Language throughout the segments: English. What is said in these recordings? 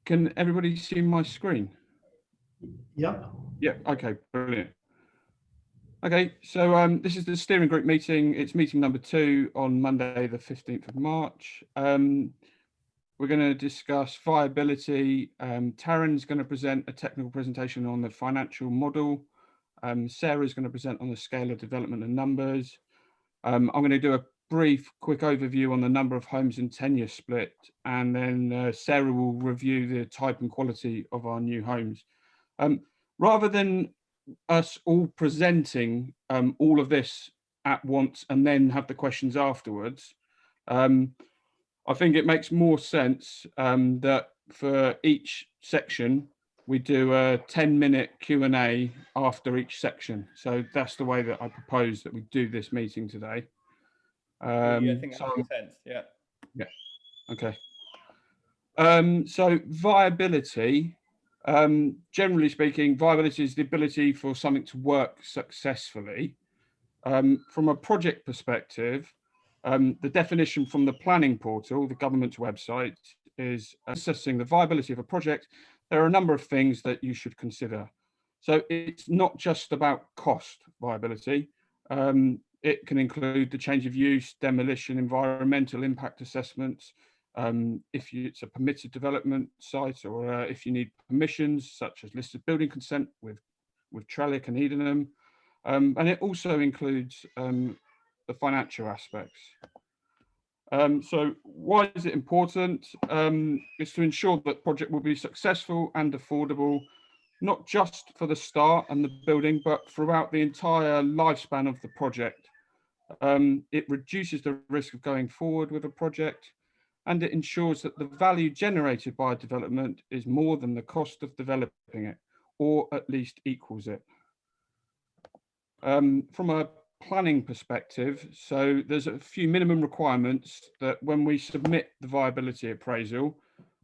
Can everybody see my screen? Yep. Yeah, okay, brilliant. Okay, so this is the steering group meeting. It's meeting number 2 on Monday, the 15th of March. We're going to discuss viability. Taryn's going to present a technical presentation on the financial model. Sarah's going to present on the scale of development and numbers. I'm going to do a brief, quick overview on the number of homes and tenure split, and then Sarah will review the type and quality of our new homes. Rather than us all presenting all of this at once and then have the questions afterwards, I think it makes more sense that for each section we do a 10-minute Q&A after each section. So that's the way that I propose that we do this meeting today. I think that makes sense. Yeah. Yeah. Okay. So viability, generally speaking, viability is the ability for something to work successfully. From a project perspective, the definition from the planning portal, the government's website, is assessing the viability of a project. There are a number of things that you should consider. So it's not just about cost viability. It can include the change of use, demolition, environmental impact assessments, if it's a permitted development site, or if you need permissions such as listed building consent with Trellick and Cheltenham. And it also includes the financial aspects. So why is it important? It's to ensure that the project will be successful and affordable, not just for the start and the building, but throughout the entire lifespan of the project. It reduces the risk of going forward with a project, and it ensures that the value generated by a development is more than the cost of developing it, or at least equals it. From a planning perspective, so there's a few minimum requirements that when we submit the viability appraisal,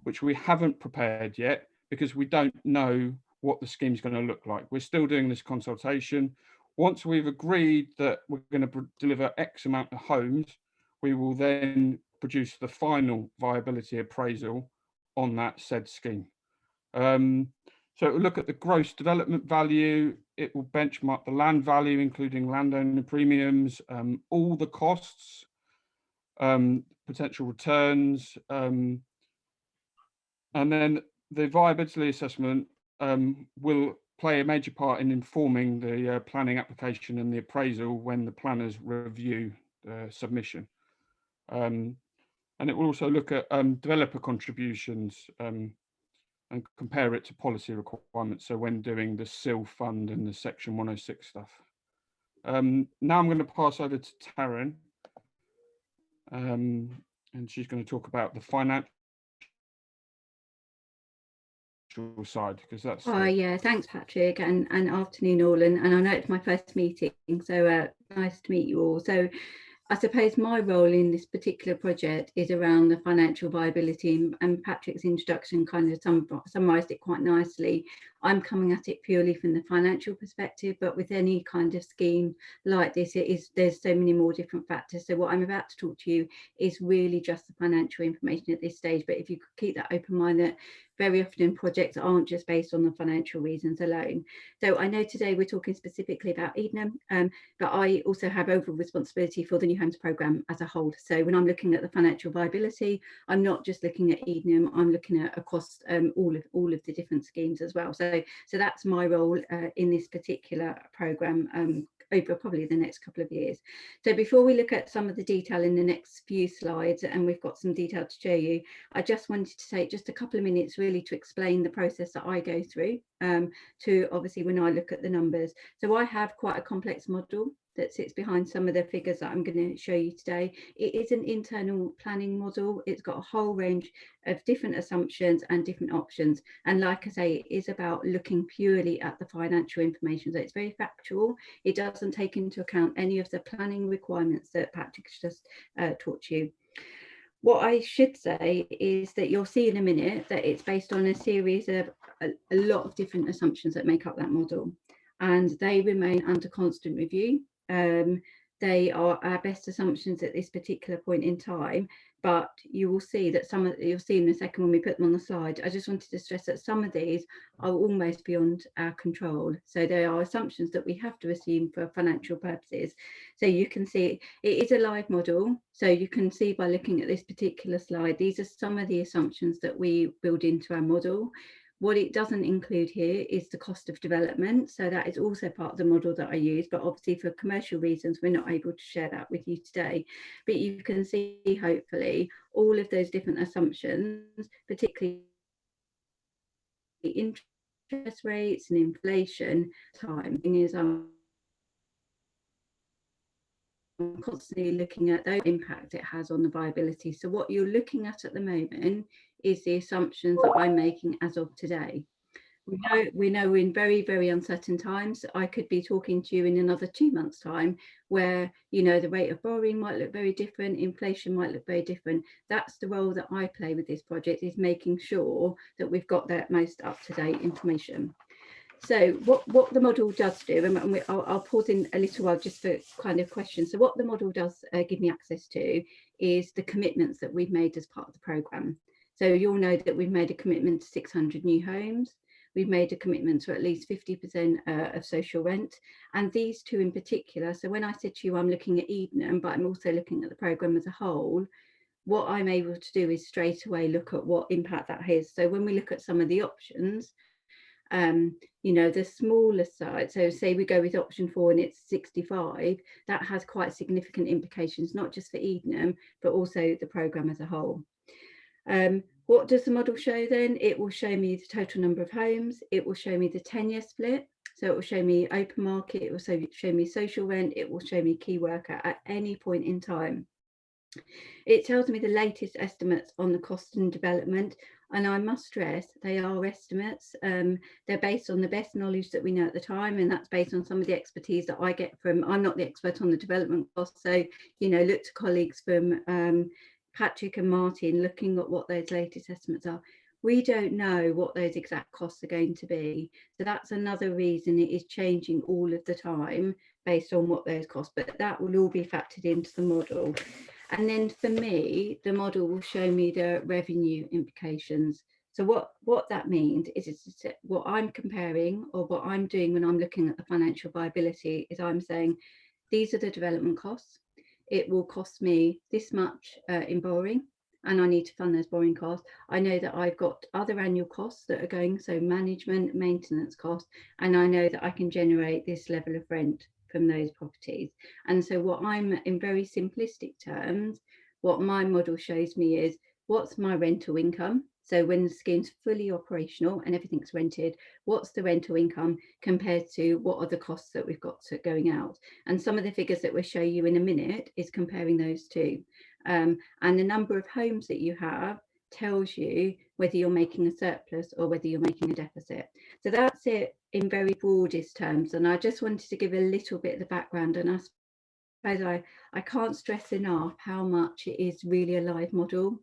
which we haven't prepared yet because we don't know what the scheme is going to look like. We're still doing this consultation. Once we've agreed that we're going to deliver X amount of homes, we will then produce the final viability appraisal on that said scheme. So it will look at the gross development value. It will benchmark the land value, including landowner premiums, all the costs, potential returns, and then the viability assessment will play a major part in informing the planning application and the appraisal when the planners review the submission. And it will also look at developer contributions and compare it to policy requirements. So when doing the SIL fund and the Section 106 stuff. Now I'm going to pass over to Taryn, and she's going to talk about the financial side, because that's yeah, thanks Patrick, and afternoon all, and I know it's my first meeting, so nice to meet you all. So I suppose my role in this particular project is around the financial viability, and Patrick's introduction kind of summarised it quite nicely. I'm coming at it purely from the financial perspective, but with any kind of scheme like this, there's so many more different factors. So what I'm about to talk to you is really just the financial information at this stage, but if you could keep that open mind, that very often projects aren't just based on the financial reasons alone. So I know today we're talking specifically about Cheltenham, but I also have overall responsibility for the New Homes Programme as a whole. So when I'm looking at the financial viability, I'm not just looking at Cheltenham, I'm looking at across all of the different schemes as well. So that's my role in this particular programme over probably the next couple of years. So before we look at some of the detail in the next few slides, and we've got some detail to show you, I just wanted to take just a couple of minutes really to explain the process that I go through to obviously when I look at the numbers. So I have quite a complex model that sits behind some of the figures that I'm going to show you today. It is an internal planning model. It's got a whole range of different assumptions and different options. And like I say, it is about looking purely at the financial information. So it's very factual. It doesn't take into account any of the planning requirements that Patrick's just taught you. What I should say is that you'll see in a minute that it's based on a series of a lot of different assumptions that make up that model, and they remain under constant review. they are our best assumptions at this particular point in time, but you will see that you'll see in a second when we put them on the slide. I just wanted to stress that some of these are almost beyond our control. So there are assumptions that we have to assume for financial purposes. So you can see it is a live model. So you can see by looking at this particular slide, these are some of the assumptions that we build into our model. What it doesn't include here is the cost of development. So that is also part of the model that I use, but obviously for commercial reasons, we're not able to share that with you today. But you can see, hopefully, all of those different assumptions, particularly interest rates and inflation. Time is constantly looking at the impact it has on the viability. So what you're looking at the moment is the assumptions that I'm making as of today. We know we're in very, very uncertain times. I could be talking to you in another 2 months' time where, you know, the rate of borrowing might look very different, inflation might look very different. That's the role that I play with this project, is making sure that we've got that most up-to-date information. So what the model does do, and I'll pause in a little while just for kind of questions. So what the model does give me access to is the commitments that we've made as part of the programme. So you'll know that we've made a commitment to 600 new homes. We've made a commitment to at least 50% of social rent, and these two in particular. So when I said to you, I'm looking at Edenham, but I'm also looking at the programme as a whole, what I'm able to do is straight away look at what impact that has. So when we look at some of the options, you know, the smaller side, so say we go with option 4 and it's 65, that has quite significant implications, not just for Edenham, but also the programme as a whole. What does the model show then? It will show me the total number of homes. It will show me the tenure split. So it will show me open market. It will show me social rent. It will show me key worker at any point in time. It tells me the latest estimates on the cost and development. And I must stress, they are estimates. They're based on the best knowledge that we know at the time. And that's based on some of the expertise that I get from, I'm not the expert on the development costs. So, you know, look to colleagues from Patrick and Martin looking at what those latest estimates are. We don't know what those exact costs are going to be. So that's another reason it is changing all of the time based on what those costs, but that will all be factored into the model. And then for me, the model will show me the revenue implications. So what that means is it's what I'm comparing, or what I'm doing when I'm looking at the financial viability, is I'm saying these are the development costs. It will cost me this much in borrowing, and I need to fund those borrowing costs. I know that I've got other annual costs that are going, so management, maintenance costs, and I know that I can generate this level of rent from those properties. And so what I'm, in very simplistic terms, what my model shows me is what's my rental income. So when the scheme's fully operational and everything's rented, what's the rental income compared to what are the costs that we've got going out? And some of the figures that we'll show you in a minute is comparing those two. And the number of homes that you have tells you whether you're making a surplus or whether you're making a deficit. So that's it in very broadest terms. And I just wanted to give a little bit of the background, and I suppose I can't stress enough how much it is really a live model.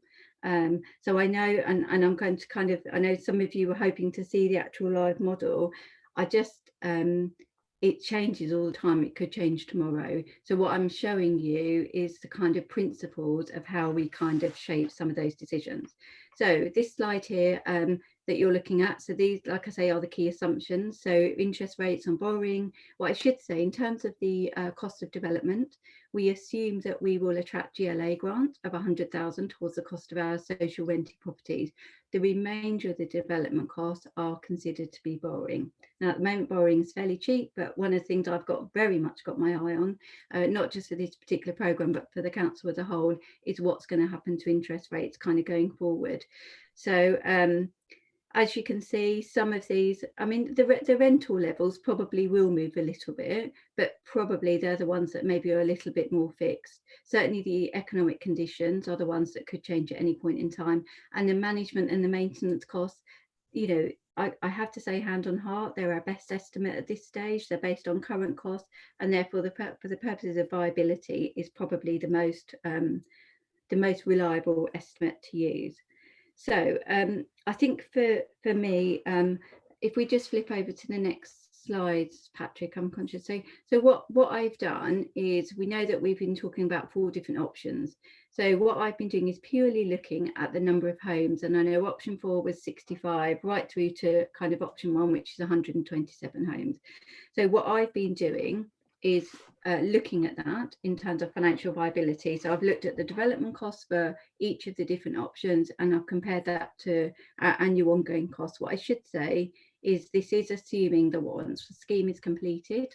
So I know, and I'm going to kind of, I know some of you were hoping to see the actual live model. I just, it changes all the time. It could change tomorrow. So what I'm showing you is the kind of principles of how we kind of shape some of those decisions. So this slide here that you're looking at, so these, like I say, are the key assumptions. So interest rates on borrowing. What I should say, in terms of the cost of development, we assume that we will attract GLA grant of 100,000 towards the cost of our social rented properties. The remainder of the development costs are considered to be borrowing. Now, at the moment, borrowing is fairly cheap, but one of the things I've got very much got my eye on, not just for this particular programme, but for the council as a whole, is what's going to happen to interest rates kind of going forward. So as you can see, some of these, I mean, the rental levels probably will move a little bit, but probably they're the ones that maybe are a little bit more fixed. Certainly the economic conditions are the ones that could change at any point in time. And the management and the maintenance costs, you know, I have to say, hand on heart, they're our best estimate at this stage. They're based on current costs, and therefore for the purposes of viability is probably the most reliable estimate to use. So I think for me, if we just flip over to the next slides, Patrick, I'm conscious. So what I've done is, we know that we've been talking about 4 different options. So what I've been doing is purely looking at the number of homes, and I know option 4 was 65, right through to kind of option 1, which is 127 homes. So what I've been doing is looking at that in terms of financial viability. So I've looked at the development costs for each of the different options, and I've compared that to our annual ongoing costs. What I should say is this is assuming that once the scheme is completed,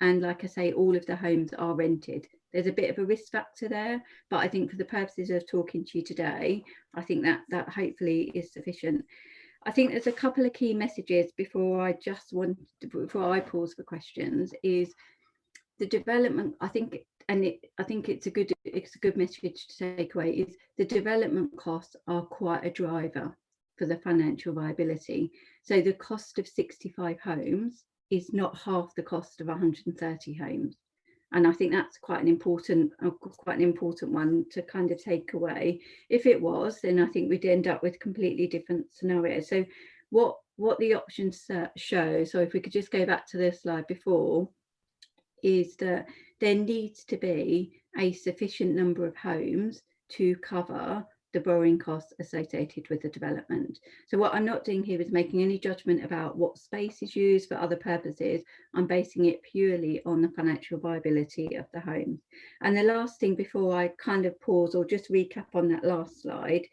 and like I say, all of the homes are rented. There's a bit of a risk factor there, but I think for the purposes of talking to you today, I think that hopefully is sufficient. I think there's a couple of key messages before I pause for questions. Is the development, I think, I think it's a good message to take away, is the development costs are quite a driver for the financial viability. So the cost of 65 homes is not half the cost of 130 homes. And I think that's quite an important one to kind of take away. If it was, then I think we'd end up with completely different scenarios. So what the options show, so if we could just go back to the slide before, is that there needs to be a sufficient number of homes to cover the borrowing costs associated with the development. So what I'm not doing here is making any judgment about what space is used for other purposes. I'm basing it purely on the financial viability of the homes. And the last thing before I kind of pause or just recap on that last slide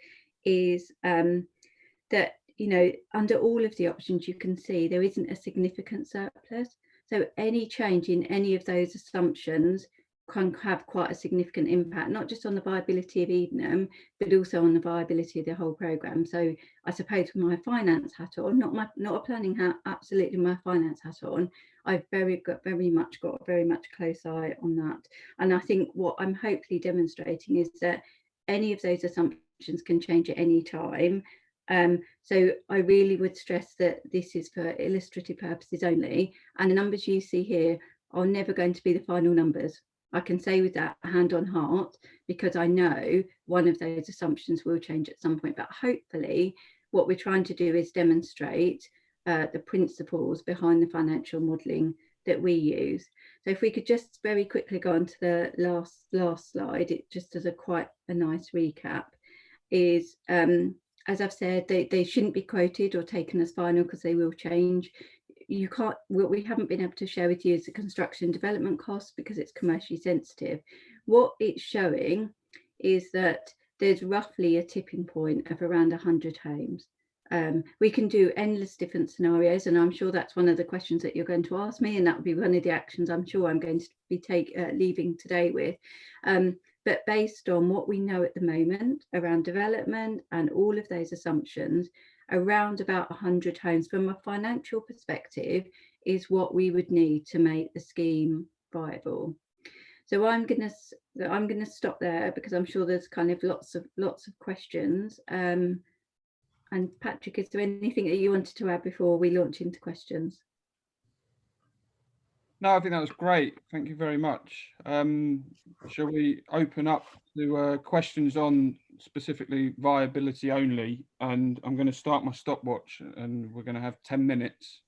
is that, you know, under all of the options, you can see there isn't a significant surplus. So any change in any of those assumptions can have quite a significant impact, not just on the viability of Edenham, but also on the viability of the whole programme. So I suppose with my finance hat on, not a planning hat, absolutely my finance hat on, I've very much got a very close eye on that. And I think what I'm hopefully demonstrating is that any of those assumptions can change at any time. So I really would stress that this is for illustrative purposes only, and the numbers you see here are never going to be the final numbers. I can say with that hand on heart, because I know one of those assumptions will change at some point, but hopefully what we're trying to do is demonstrate the principles behind the financial modelling that we use. So if we could just very quickly go on to the last slide, it just as quite a nice recap, is as I've said, they shouldn't be quoted or taken as final because they will change. You can't, what we haven't been able to share with you is the construction development costs because it's commercially sensitive. What it's showing is that there's roughly a tipping point of around 100 homes. We can do endless different scenarios, and I'm sure that's one of the questions that you're going to ask me, and that would be one of the actions I'm sure I'm going to be leaving today with. But based on what we know at the moment around development and all of those assumptions, around about 100 homes from a financial perspective is what we would need to make the scheme viable. So I'm going to stop there because I'm sure there's kind of lots of questions. And Patrick, is there anything that you wanted to add before we launch into questions? No, I think that was great. Thank you very much. Shall we open up to questions on specifically viability only? And I'm going to start my stopwatch and we're going to have 10 minutes.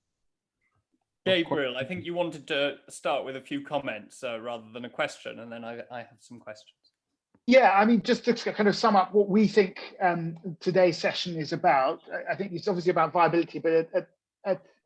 Gabriel, I think you wanted to start with a few comments rather than a question, and then I have some questions. Yeah, I mean, just to kind of sum up what we think today's session is about, I think it's obviously about viability, but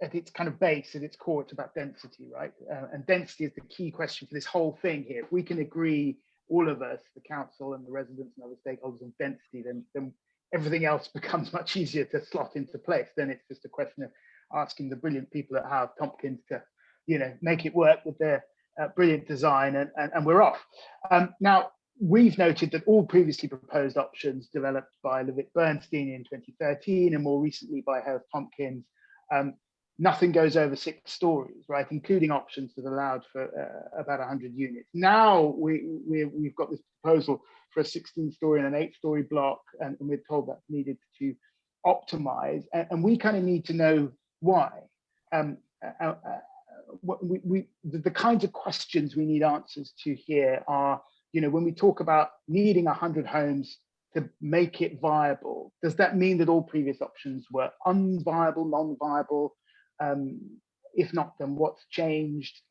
at its kind of base, at its core, it's about density, right? And density is the key question for this whole thing here. If we can agree, all of us, the council and the residents and other stakeholders, on density, then everything else becomes much easier to slot into place. Then it's just a question of asking the brilliant people at Howard Tompkins to, you know, make it work with their brilliant design, and we're off. Now, we've noted that all previously proposed options developed by Levitt Bernstein in 2013 and more recently by Howard Tompkins, nothing goes over 6 stories, right, including options that allowed for about 100 units. Now we've got this proposal for a 16-story and an 8-story block, and we're told that's needed to optimize, and we kind of need to know why. The kinds of questions we need answers to here are, you know, when we talk about needing 100 homes to make it viable, does that mean that all previous options were unviable, non-viable? If not, then what's changed?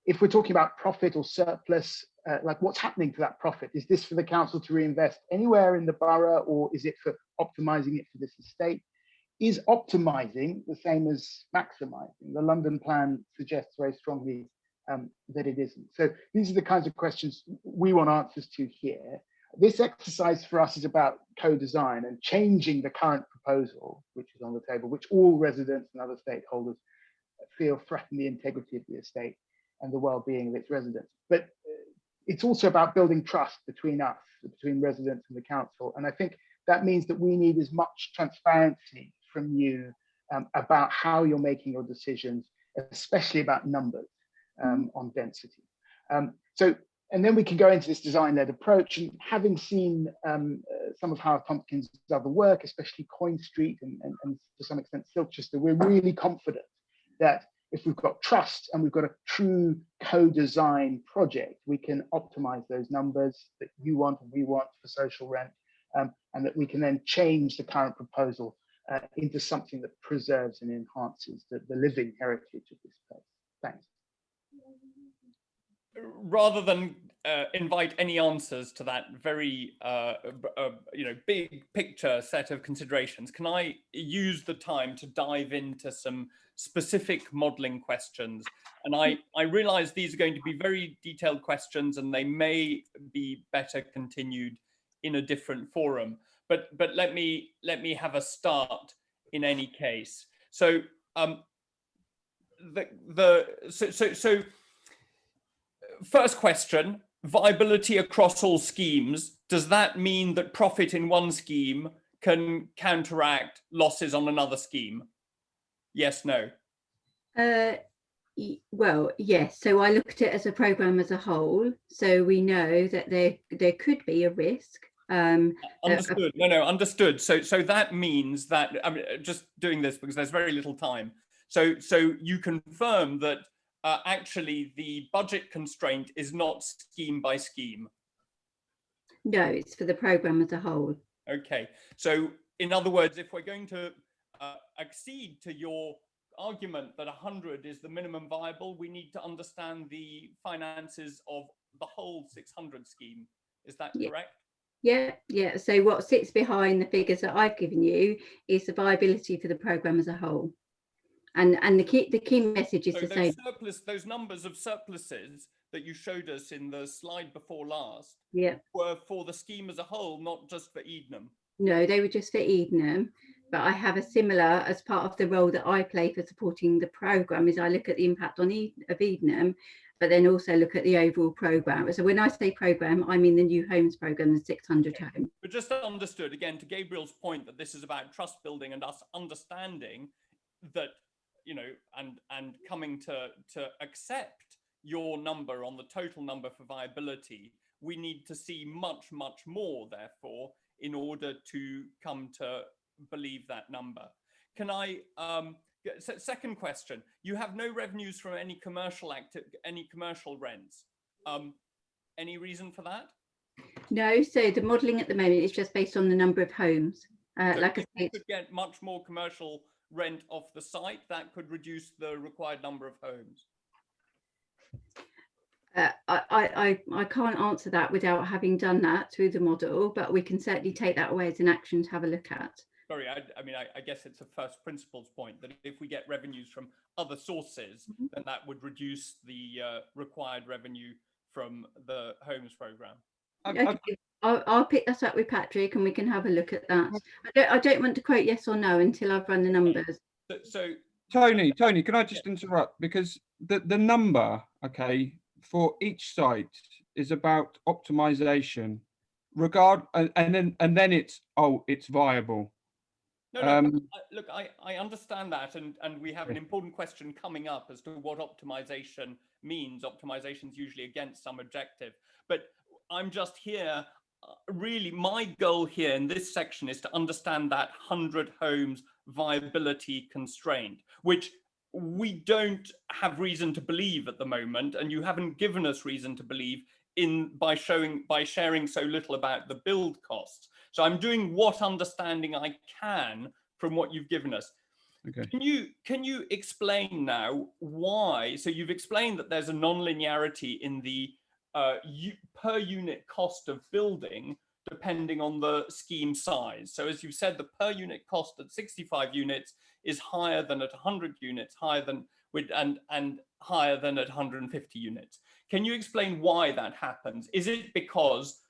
If we're talking about profit or surplus, like what's happening to that profit? Is this for the council to reinvest anywhere in the borough, or is it for optimizing it for this estate? Is optimizing the same as maximizing? The London plan suggests very strongly that it isn't. So these are the kinds of questions we want answers to here. This exercise for us is about co-design and changing the current proposal, which is on the table, which all residents and other stakeholders feel threaten the integrity of the estate and the well-being of its residents. But it's also about building trust between us, between residents and the council. And I think that means that we need as much transparency from you about how you're making your decisions, especially about numbers on density. And then we can go into this design-led approach. And having seen some of Howard Tompkins' other work, especially Coin Street and to some extent Silchester, we're really confident that if we've got trust and we've got a true co-design project, we can optimize those numbers that you want and we want for social rent, and that we can then change the current proposal into something that preserves and enhances the living heritage of this place. Thanks. Rather than invite any answers to that very big picture set of considerations, can I use the time to dive into some specific modelling questions? And I realise these are going to be very detailed questions, and they may be better continued in a different forum. But let me have a start in any case. So first question, viability across all schemes. Does that mean that profit in one scheme can counteract losses on another scheme? Yes, no? Well, yes. So I looked at it as a programme as a whole. So we know that there could be a risk. Understood. No, understood. So that means that, I'm just doing this because there's very little time. So you confirm that actually the budget constraint is not scheme by scheme. No, it's for the programme as a whole. Okay. So in other words, if we're going to accede to your argument that 100 is the minimum viable, we need to understand the finances of the whole 600 scheme. Is that correct? Yeah. So what sits behind the figures that I've given you is the viability for the programme as a whole. And the key message is to say those numbers of surpluses that you showed us in the slide before last were for the scheme as a whole, not just for Edenham. No, they were just for Edenham. But I have a similar, as part of the role that I play for supporting the programme, is I look at the impact on Edenham, but then also look at the overall programme. So when I say programme, I mean the new homes programme, the 600 homes. But just understood, again, to Gabriel's point, that this is about trust building and us understanding that, and coming to accept your number on the total number for viability, we need to see much, much more, therefore, in order to come to believe that number. Can I, second question, you have no revenues from any commercial rents. Any reason for that? No, so the modelling at the moment is just based on the number of homes. So like if you could get much more commercial rent off the site, that could reduce the required number of homes. I can't answer that without having done that through the model, but we can certainly take that away as an action to have a look at. Sorry, I guess it's a first principles point that if we get revenues from other sources, then that would reduce the required revenue from the homes programme. Okay. I'll pick that up with Patrick and we can have a look at that. I don't want to quote yes or no until I've run the numbers. So Tony, can I just interrupt? Because the number, for each site is about optimization, and then it's viable. No, look, I understand that, and we have an important question coming up as to what optimization means. Optimization is usually against some objective, but I'm just here. Really, my goal here in this section is to understand that 100 homes viability constraint, which we don't have reason to believe at the moment, and you haven't given us reason to believe by sharing so little about the build costs. So I'm doing what understanding I can from what you've given us. Okay. Can you explain now why? So you've explained that there's a non-linearity in the per unit cost of building depending on the scheme size. So as you've said, the per unit cost at 65 units is higher than at 100 units, higher than and higher than at 150 units. Can you explain why that happens? Is it because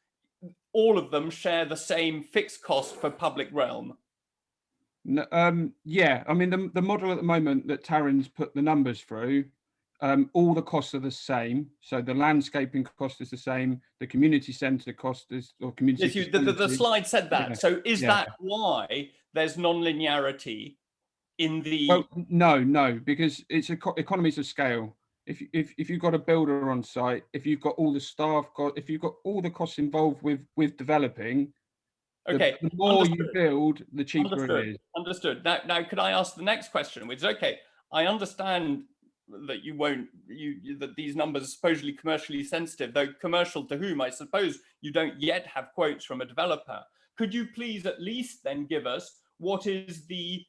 all of them share the same fixed cost for public realm? No, yeah, I mean, the model at the moment that Taryn's put the numbers through, all the costs are the same. So the landscaping cost is the same. The community centre cost is, or community. Yes, the slide said that. Yeah, So is yeah. that why there's non-linearity in the? Well, no, because it's economies of scale. If you've got a builder on site, if you've got all the staff, if you've got all the costs involved with developing, Okay, the more understood. you build, the cheaper Understood. it is. Understood. Now, could I ask the next question, which is, okay, I understand that you won't, that these numbers are supposedly commercially sensitive, though commercial to whom? I suppose you don't yet have quotes from a developer. Could you please at least then give us what is the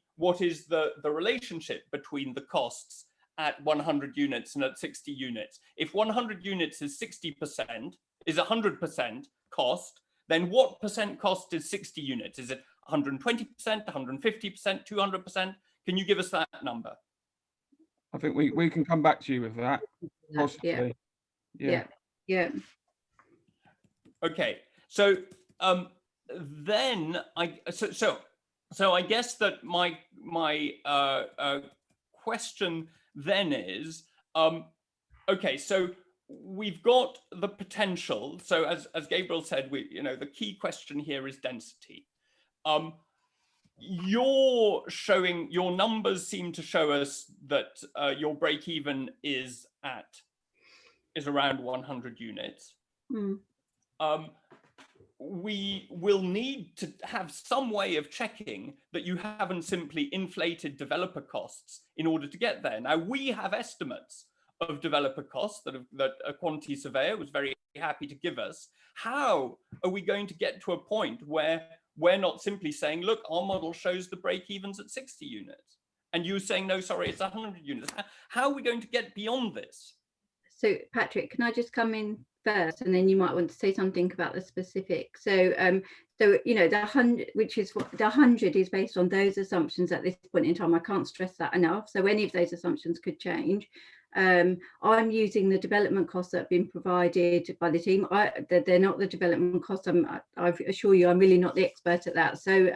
relationship between the costs at 100 units and at 60 units? If 100 units is 60%, is 100% cost, then what percent cost is 60 units? Is it 120%, 150%, 200%? Can you give us that number? I think we can come back to you with that. Possibly. Yeah. Okay. So then so I guess that my question then is, okay, so we've got the potential. So as Gabriel said, the key question here is density. You're showing, your numbers seem to show us that your break even is around 100 units. We will need to have some way of checking that you haven't simply inflated developer costs in order to get there. Now, we have estimates of developer costs that a quantity surveyor was very happy to give us. How are we going to get to a point where we're not simply saying, look, our model shows the break evens at 60 units, and you saying, no, sorry, it's 100 units? How are we going to get beyond this? So Patrick, can I just come in first, and then you might want to say something about the specifics. So the 100, which is what the 100 is based on, those assumptions at this point in time. I can't stress that enough. So any of those assumptions could change. I'm using the development costs that have been provided by the team. They're not the development costs. I assure you, I'm really not the expert at that. So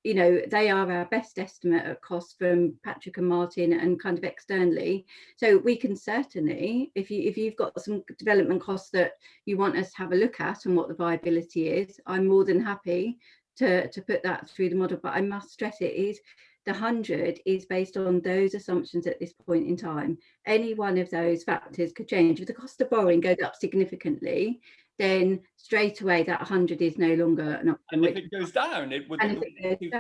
they are our best estimate of cost from Patrick and Martin and kind of externally. So we can certainly, if you've got some development costs that you want us to have a look at and what the viability is, I'm more than happy to put that through the model. But I must stress, it is the 100 is based on those assumptions at this point in time. Any one of those factors could change. If the cost of borrowing goes up significantly, then straight away that 100 is no longer an option. And if it goes down, it would be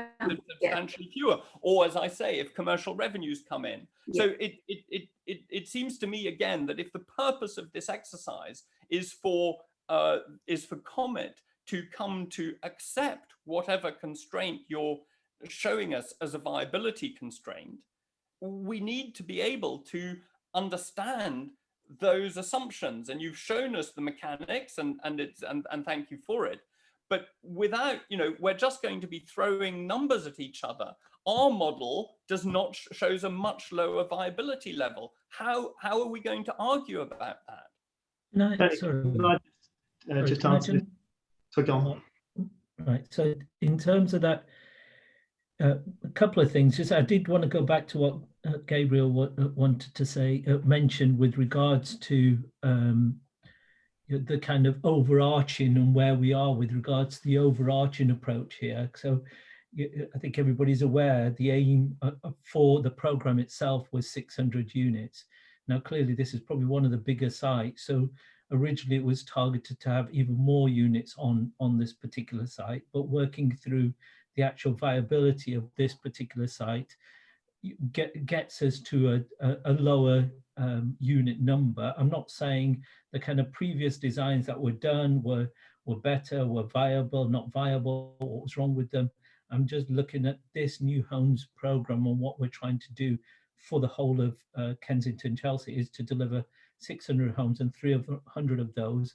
substantially fewer. Or, as I say, if commercial revenues come in. So it seems to me again that if the purpose of this exercise is for Comet to come to accept whatever constraint you're showing us as a viability constraint, we need to be able to understand those assumptions, and you've shown us the mechanics, and thank you for it. But without, we're just going to be throwing numbers at each other. Our model does not shows a much lower viability level. How are we going to argue about that? No, sorry. Just answer this. So go on. Right. So in terms of that, a couple of things. Just I did want to go back to what Gabriel wanted to say, mentioned with regards to the kind of overarching and where we are with regards to the overarching approach here. So I think everybody's aware the aim for the program itself was 600 units. Now, clearly, this is probably one of the bigger sites. So originally, it was targeted to have even more units on this particular site, but working through the actual viability of this particular site gets us to a lower unit number. I'm not saying the kind of previous designs that were done were better, were viable, not viable, what was wrong with them. I'm just looking at this new homes program and what we're trying to do for the whole of Kensington, Chelsea, is to deliver 600 homes and 300 of those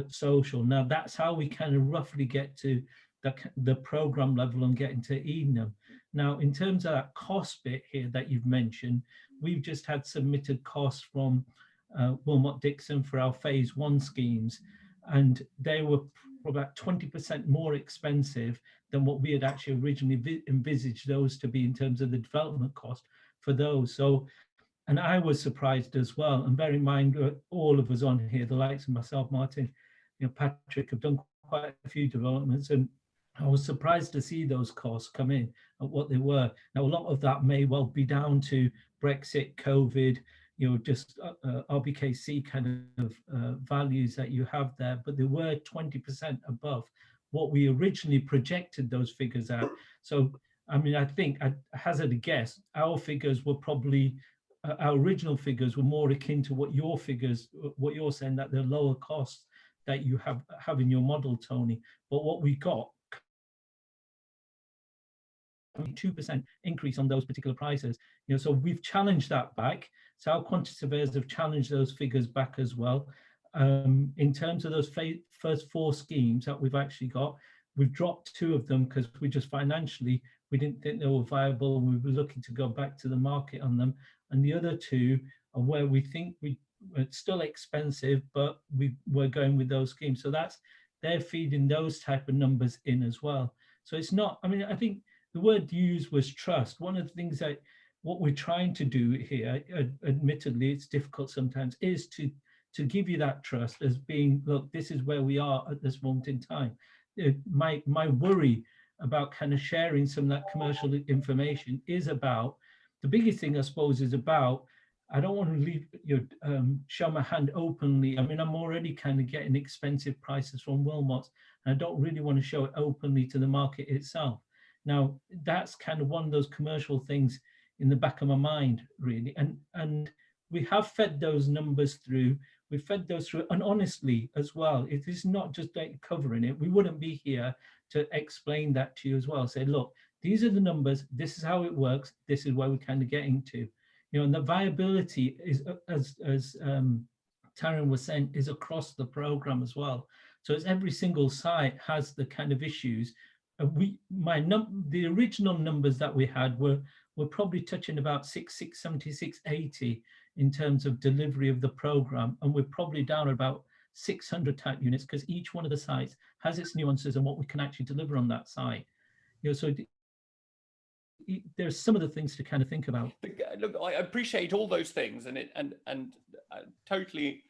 social. Now that's how we kind of roughly get to the program level and get into Edenham. Now, in terms of that cost bit here that you've mentioned, we've just had submitted costs from Wilmot Dixon for our phase 1 schemes, and they were about 20% more expensive than what we had actually originally envisaged those to be in terms of the development cost for those. So, and I was surprised as well. And bear in mind, all of us on here, the likes of myself, Martin, Patrick, have done quite a few developments, and I was surprised to see those costs come in at what they were. Now, a lot of that may well be down to Brexit, COVID, just RBKC kind of values that you have there, but they were 20% above what we originally projected those figures at. So, I mean, I think, I hazard a guess, our figures were probably, our original figures were more akin to what your figures, what you're saying, that they're lower costs that you have in your model, Tony. But what we got, 2% increase on those particular prices. So we've challenged that back. So our quantity surveyors have challenged those figures back as well. In terms of those first 4 schemes that we've actually got, we've dropped 2 of them because we just financially, we didn't think they were viable, and we were looking to go back to the market on them. And the other 2 are where we think it's still expensive, but we're going with those schemes. So they're feeding those type of numbers in as well. So it's not, I mean, I think the word used was trust. One of the things that what we're trying to do here, admittedly, it's difficult sometimes, is to give you that trust as being, look, this is where we are at this moment in time. My worry about kind of sharing some of that commercial information is about, the biggest thing I suppose is about, I don't want to leave show my hand openly. I mean, I'm already kind of getting expensive prices from Wilmot's, and I don't really want to show it openly to the market itself. Now, that's kind of one of those commercial things in the back of my mind, really. And we have fed those numbers through. We've fed those through, and honestly as well, it is not just like covering it. We wouldn't be here to explain that to you as well. Say, look, these are the numbers. This is how it works. This is where we're kind of getting to. And the viability is, as Taryn was saying, is across the program as well. So as every single site has the kind of issues. The original numbers that we had were probably touching about 670, 680 in terms of delivery of the program, and we're probably down at about 600 type units, because each one of the sites has its nuances and what we can actually deliver on that site. So there's some of the things to kind of think about. Look, I appreciate all those things, and totally,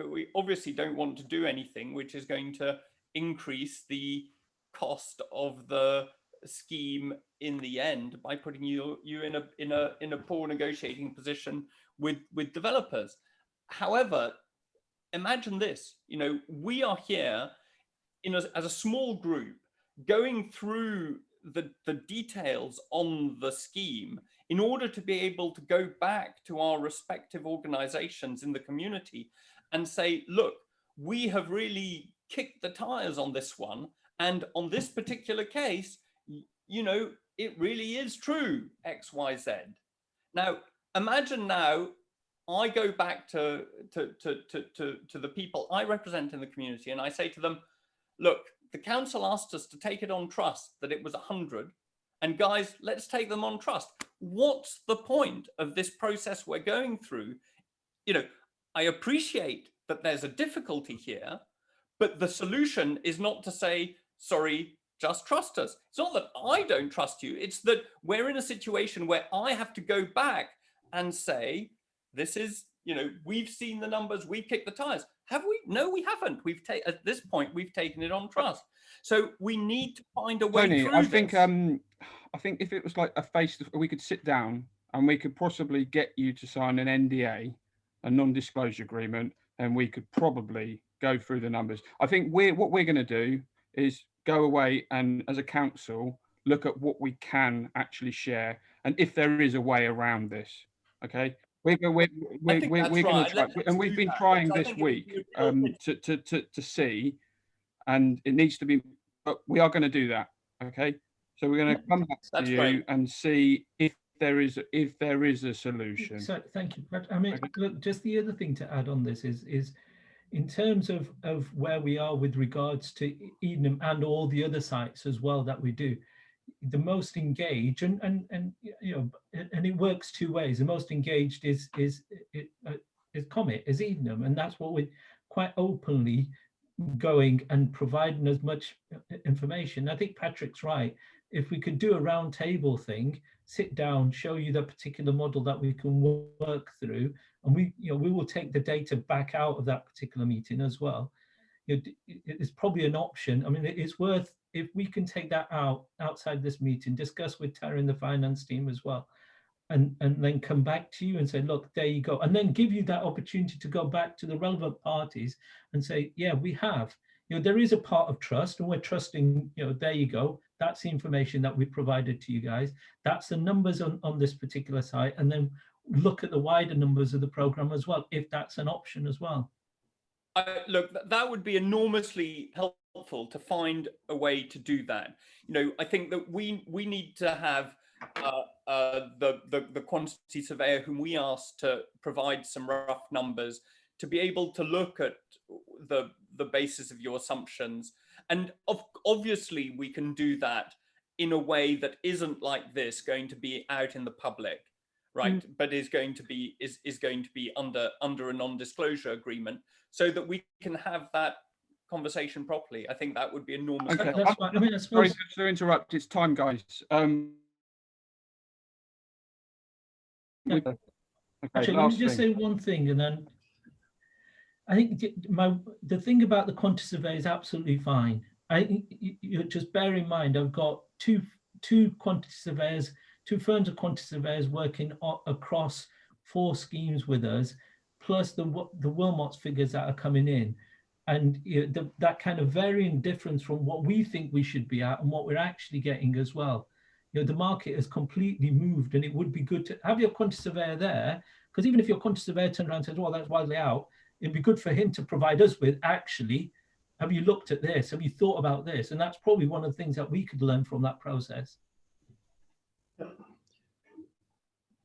we obviously don't want to do anything which is going to increase the cost of the scheme in the end by putting you in a poor negotiating position with developers. However, imagine this: we are here as a small group going through the details on the scheme in order to be able to go back to our respective organizations in the community and say, look, we have really kicked the tires on this one. And on this particular case, it really is true, X, Y, Z. Now, imagine now I go back to the people I represent in the community, and I say to them, look, the council asked us to take it on trust that it was 100, and guys, let's take them on trust. What's the point of this process we're going through? I appreciate that there's a difficulty here, but the solution is not to say, sorry, just trust us. It's not that I don't trust you. It's that we're in a situation where I have to go back and say, this is, we've seen the numbers, we've kicked the tires. Have we? No, we haven't. At this point, we've taken it on trust. So we need to find a way Tony, through I think if it was like we could sit down and we could possibly get you to sign an NDA, a non-disclosure agreement, and we could probably go through the numbers. I think what we're going to do is go away and, as a council, look at what we can actually share, and if there is a way around this. Okay, we're going to try, and we've been trying this week to see, and it needs to be. But we are going to do that. Okay, So we're going to come back That's to you great. and see if there is a solution. So thank you. But I mean, look, just the other thing to add on this is in terms of where we are with regards to Edenham and all the other sites as well that we do, the most engaged and you know, and it works two ways. The most engaged is Comet, is Edenham, and that's what we're quite openly going and providing as much information. I think Patrick's right. If we could do a round table thing, sit down, show you the particular model that we can work through, and we will take the data back out of that particular meeting as well. It's probably an option. I mean, it's worth, if we can take that outside this meeting, discuss with Tara and the finance team as well, and then come back to you and say, look, there you go, and then give you that opportunity to go back to the relevant parties and say, yeah, we have, there is a part of trust, and we're trusting, there you go, that's the information that we provided to you guys, that's the numbers on this particular site, and then look at the wider numbers of the program as well, if that's an option as well. Look, that would be enormously helpful to find a way to do that. I think that we need to have the quantity surveyor whom we asked to provide some rough numbers to be able to look at the basis of your assumptions. And obviously we can do that in a way that isn't like this going to be out in the public, right? But is going to be under a non-disclosure agreement, so that we can have that conversation properly. I think that would be enormously helpful. That's right. I mean, I suppose... Sorry to interrupt, it's time, guys. Yeah. Okay, actually, let me just say one thing, and then I think the thing about the quantity survey is absolutely fine. You just bear in mind, I've got two quantity surveyors, two firms of quantity surveyors working across 4 schemes with us, plus the Wilmot's figures that are coming in, and that kind of varying difference from what we think we should be at and what we're actually getting as well. The market has completely moved, and it would be good to have your quantity surveyor there, because even if your quantity surveyor turns around and says, well, that's widely out, it'd be good for him to provide us with, actually, have you looked at this? Have you thought about this? And that's probably one of the things that we could learn from that process.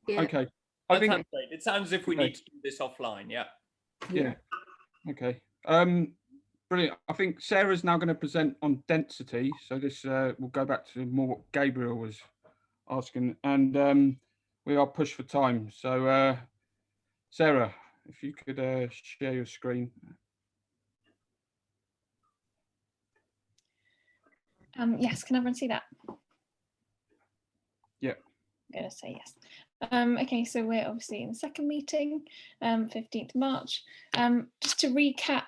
Yeah. Okay. That sounds great. It sounds as if we need to do this offline. Yeah. Okay. Brilliant. I think Sarah's now going to present on density. So this will go back to more what Gabriel was asking, and we are pushed for time. So Sarah, if you could share your screen. Yes, can everyone see that? Yeah. I'm going to say yes. Okay, so we're obviously in the second meeting, 15th March. Just to recap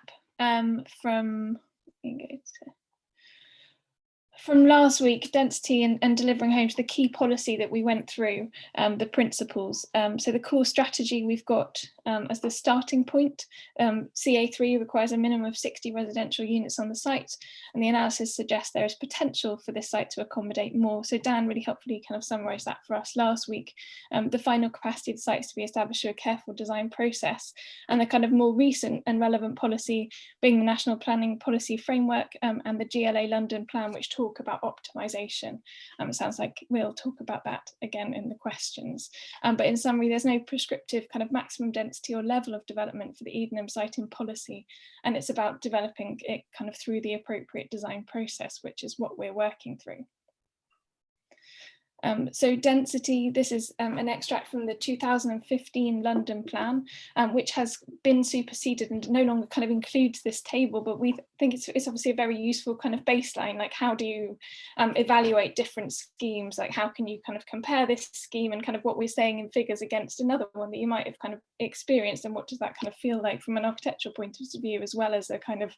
from last week, density and delivering homes, the key policy that we went through, the principles. So the core strategy we've got as the starting point, CA3 requires a minimum of 60 residential units on the site, and the analysis suggests there is potential for this site to accommodate more. So Dan really helpfully kind of summarised that for us last week. The final capacity of the site is to be established through a careful design process, and the kind of more recent and relevant policy being the National Planning Policy Framework and the GLA London Plan, which talk about optimization. It sounds like we'll talk about that again in the questions. But in summary, there's no prescriptive kind of maximum density or level of development for the Edenham site in policy, and it's about developing it kind of through the appropriate design process, which is what we're working through. So density, this is an extract from the 2015 London Plan, which has been superseded and no longer kind of includes this table, but we think it's obviously a very useful kind of baseline, like how do you evaluate different schemes, like how can you kind of compare this scheme and kind of what we're saying in figures against another one that you might have kind of experienced, and what does that kind of feel like from an architectural point of view, as well as a kind of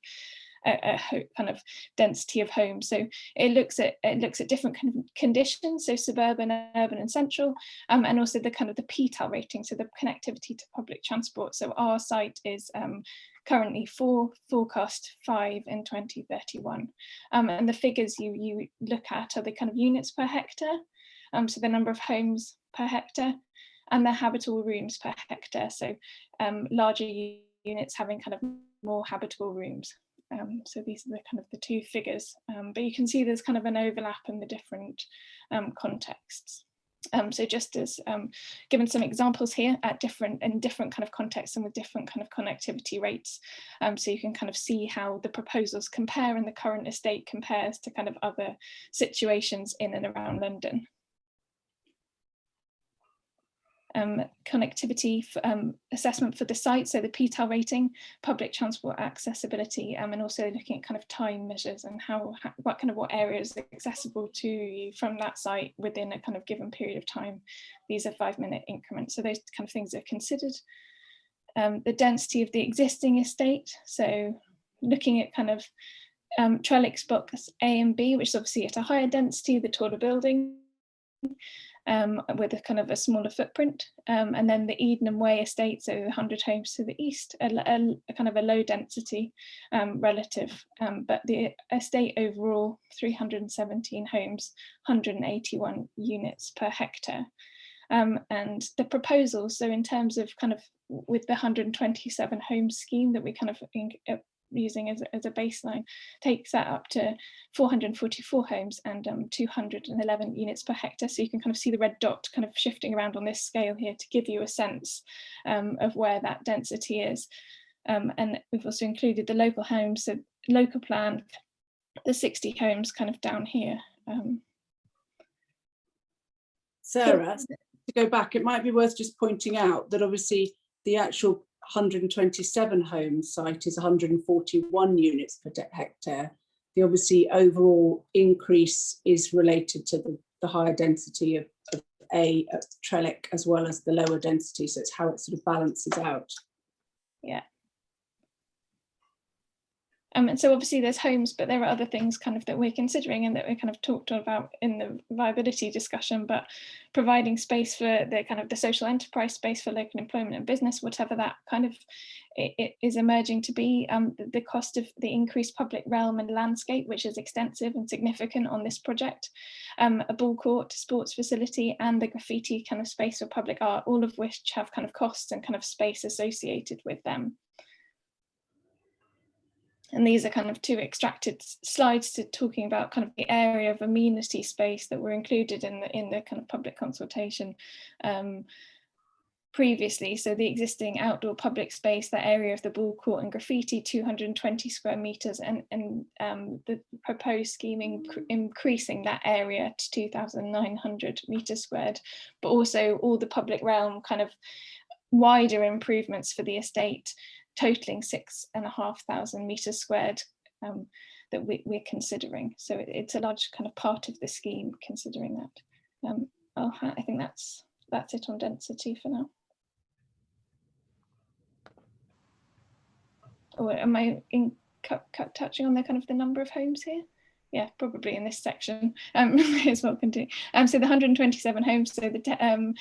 kind of density of homes. So it looks at different kind of conditions, so suburban, urban and central, and also the kind of the PTAL rating, so the connectivity to public transport. So our site is currently 4, forecast 5 in 2031. And the figures you look at are the kind of units per hectare, so the number of homes per hectare, and the habitable rooms per hectare, so larger units having kind of more habitable rooms. So these are the kind of the two figures, but you can see there's kind of an overlap in the different contexts. So just as given some examples here at different kind of contexts and with different kind of connectivity rates, so you can kind of see how the proposals compare and the current estate compares to kind of other situations in and around London. Connectivity assessment for the site, so the PTAL rating, public transport accessibility, and also looking at kind of time measures and what areas are accessible to you from that site within a kind of given period of time. These are 5-minute increments, so those kind of things are considered. The density of the existing estate, so looking at kind of Trellick's box A and B, which is obviously at a higher density, the taller building, with a kind of a smaller footprint, and then the Edenham Way estate, so 100 homes to the east, a kind of a low density relative, but the estate overall 317 homes, 181 units per hectare. And the proposals, so in terms of kind of with the 127 home scheme that we kind of using as a baseline, takes that up to 444 homes and 211 units per hectare. So you can kind of see the red dot kind of shifting around on this scale here to give you a sense of where that density is. And we've also included the local homes, so local plan, the 60 homes kind of down here. Sarah, to go back, it might be worth just pointing out that obviously the actual 127 home site is 141 units per hectare. The obviously overall increase is related to the higher density of A at Trellick as well as the lower density. So it's how it sort of balances out. Yeah. And so obviously there's homes, but there are other things kind of that we're considering and that we kind of talked about in the viability discussion, but providing space for the kind of the social enterprise space for local employment and business, whatever that kind of it is emerging to be, the cost of the increased public realm and landscape, which is extensive and significant on this project, a ball court, sports facility, and the graffiti kind of space for public art, all of which have kind of costs and kind of space associated with them. And these are kind of two extracted slides to talking about kind of the area of amenity space that were included in the kind of public consultation previously. So the existing outdoor public space, that area of the ball court and graffiti, 220 square meters, and the proposed scheme increasing that area to 2,900 meters squared, but also all the public realm kind of wider improvements for the estate, totaling 6,500 meters squared that we're considering. So it's a large kind of part of the scheme considering that. I think that's it on density for now. Or am I touching on the kind of the number of homes here? Yeah, probably in this section. May as well continue. So the 127 homes. So the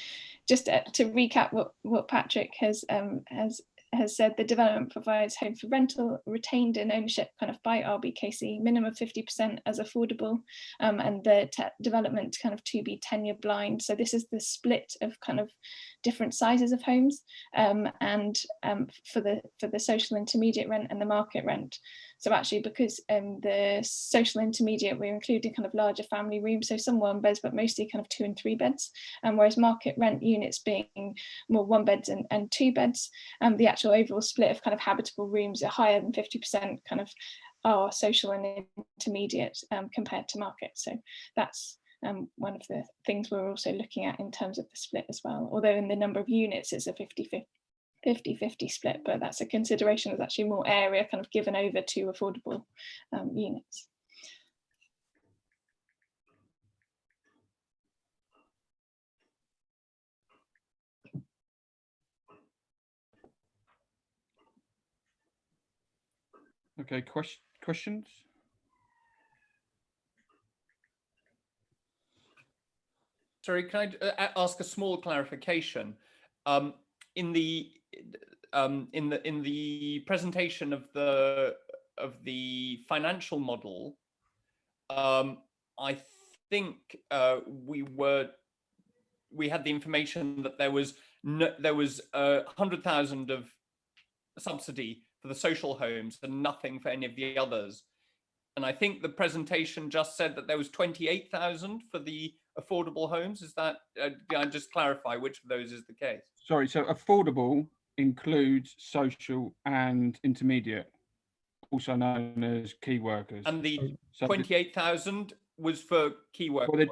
just to recap what Patrick has said, the development provides home for rental, retained in ownership kind of by RBKC, minimum 50% as affordable, and the development kind of to be tenure blind. So this is the split of kind of different sizes of homes, and for the social intermediate rent and the market rent. So actually, because the social intermediate, we're including kind of larger family rooms, so some 1 beds, but mostly kind of 2 and 3 beds, whereas market rent units being more 1 beds and 2 beds, the actual overall split of kind of habitable rooms are higher than 50% kind of are social and intermediate compared to market. So that's one of the things we're also looking at in terms of the split as well, although in the number of units it's a 50-50 split, but that's a consideration. There's actually more area kind of given over to affordable units. Okay, questions? Sorry, can I ask a small clarification? In the presentation of the financial model, I think we had the information that there was 100,000 of subsidy for the social homes and nothing for any of the others. And I think the presentation just said that there was 28,000 for the affordable homes. Is that, I just clarify which of those is the case? Sorry, so affordable includes social and intermediate, also known as key workers. And the 28,000 was for key workers,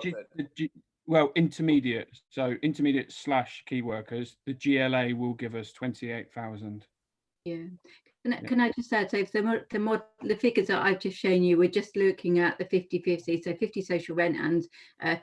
well, intermediate. So intermediate / key workers, the GLA will give us 28,000. Yeah. Can I just add, so the figures that I've just shown you, we're just looking at the 50-50, so 50 social rent and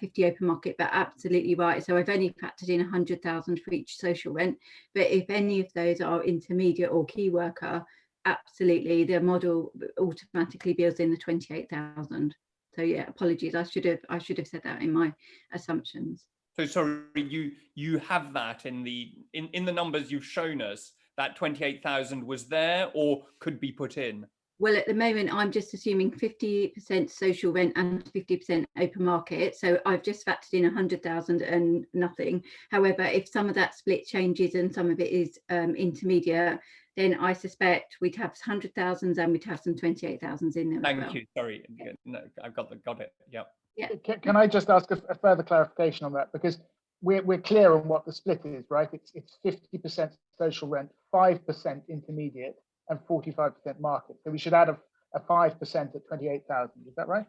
50 open market, but absolutely right. So I've only factored in 100,000 for each social rent, but if any of those are intermediate or key worker, absolutely, the model automatically builds in the 28,000. So yeah, apologies, I should have said that in my assumptions. So sorry, you have that in the numbers you've shown us, that 28,000 was there or could be put in? Well, at the moment, I'm just assuming 50% social rent and 50% open market. So I've just factored in 100,000 and nothing. However, if some of that split changes and some of it is intermediate, then I suspect we'd have 100,000 and we'd have some 28,000s in there. Thank you. Sorry, no, I've got it. Yep. Yeah. Can I just ask a further clarification on that? Because we're clear on what the split is, right? It's 50% social rent, 5% intermediate, and 45% market. So we should add a 5% at 28,000. Is that right?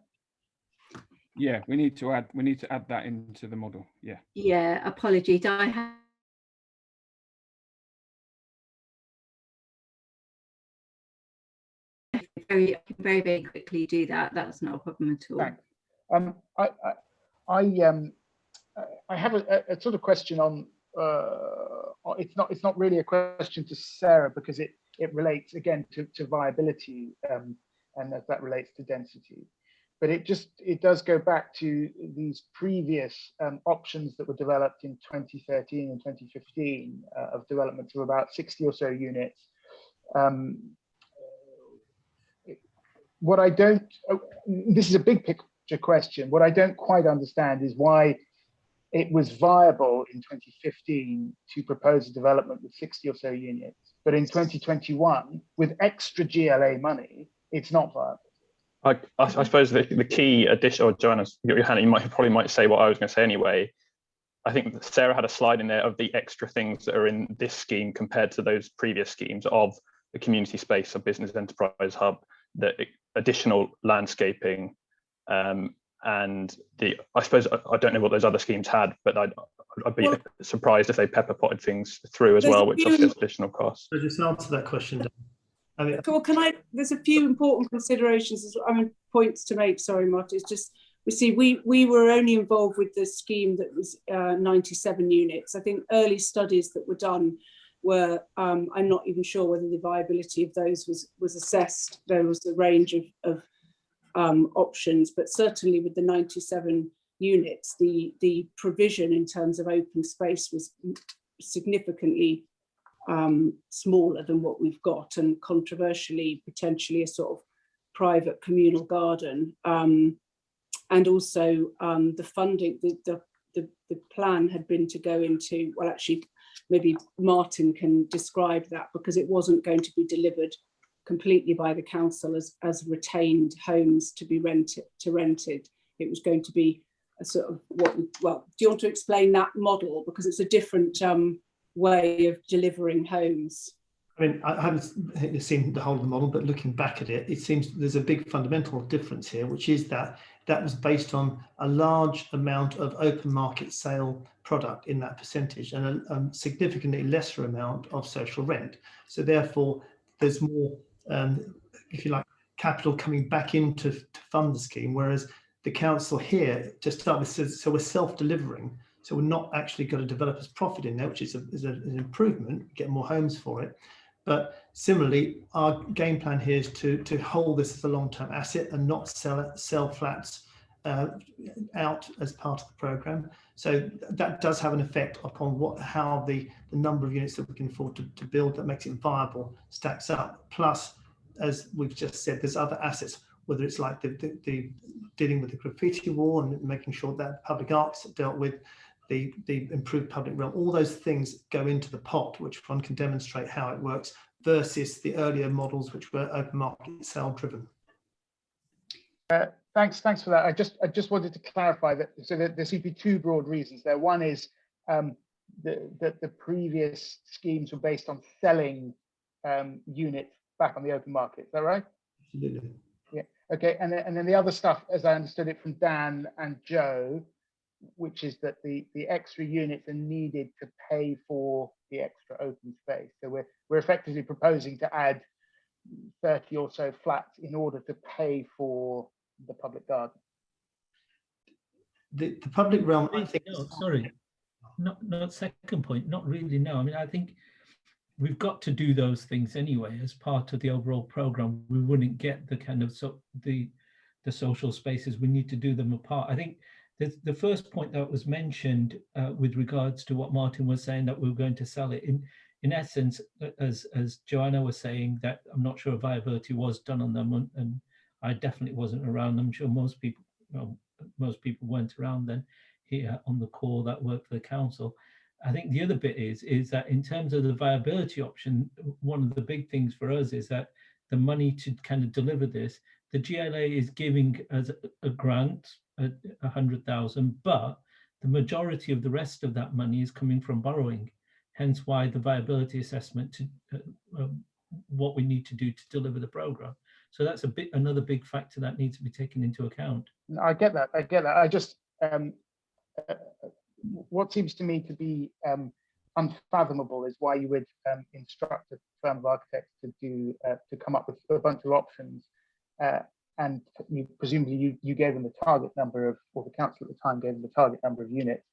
Yeah, we need to add that into the model. Yeah. Yeah. Apologies. I have. I can very quickly do that. That's not a problem at all. Thanks. I have a sort of question on. It's not really a question to Sarah because it relates again to viability and as that relates to density, but it does go back to these previous options that were developed in 2013 and 2015 of developments of about 60 or so units. What I don't, this is a big picture question. What I don't quite understand is why it was viable in 2015 to propose a development with 60 or so units, but in 2021, with extra GLA money, it's not viable. I suppose the key addition, or Joanna, you probably might say what I was going to say anyway. I think Sarah had a slide in there of the extra things that are in this scheme compared to those previous schemes of the community space, of business enterprise hub, the additional landscaping, and I suppose I don't know what those other schemes had, but I'd be surprised if they pepper potted things through as well, which obviously has additional costs. So just answer that question. Well, there's a few important considerations, points to make. Sorry, Martin. It's just, we were only involved with the scheme that was 97 units. I think early studies that were done were, I'm not even sure whether the viability of those was assessed. There was a range of options, but certainly with the 97 units, the provision in terms of open space was significantly smaller than what we've got, and controversially potentially a sort of private communal garden, and also the funding, the plan had been to go into, well, actually maybe Martin can describe that, because it wasn't going to be delivered completely by the council as retained homes to be rented. It was going to be a sort of do you want to explain that model, because it's a different way of delivering homes? I mean, I haven't seen the whole of the model, but looking back at it, it seems there's a big fundamental difference here, which is that was based on a large amount of open market sale product in that percentage and a significantly lesser amount of social rent. So therefore, there's more, if you like, capital coming back in to fund the scheme, whereas the council here, to start with, says, so we're self-delivering. So we're not actually got a developer's profit in there, which is an improvement, get more homes for it. But similarly, our game plan here is to hold this as a long-term asset and not sell flats out as part of the programme. So that does have an effect upon how the number of units that we can afford to build that makes it viable stacks up. Plus, as we've just said, there's other assets, whether it's like the dealing with the graffiti wall and making sure that public arts dealt with, the improved public realm, all those things go into the pot, which one can demonstrate how it works versus the earlier models, which were open market sale driven? Thanks for that. I just wanted to clarify that. So there seem to be two broad reasons there. One is that the previous schemes were based on selling units back on the open market. Is that right? Absolutely. Yeah. Okay. And then the other stuff, as I understood it from Dan and Joe, which is that the extra units are needed to pay for the extra open space. So we're effectively proposing to add 30 or so flats in order to pay for the public garden. The public realm, I think. No, sorry, not second point. Not really. No, I mean, I think we've got to do those things anyway as part of the overall program. We wouldn't get the kind of the social spaces. We need to do them apart. I think the first point that was mentioned with regards to what Martin was saying, that we were going to sell it in essence, as Joanna was saying, that I'm not sure viability was done on them, and I definitely wasn't around. I'm sure most people weren't around then here on the call that worked for the council. I think the other bit is that in terms of the viability option, one of the big things for us is that the money to kind of deliver this, the GLA is giving us a grant, 100,000, but the majority of the rest of that money is coming from borrowing. Hence why the viability assessment to what we need to do to deliver the program. So that's another big factor that needs to be taken into account. I get that. I just what seems to me to be unfathomable is why you would instruct a firm of architects to come up with a bunch of options, and presumably you gave them the target number of, or the council at the time gave them the target number of units,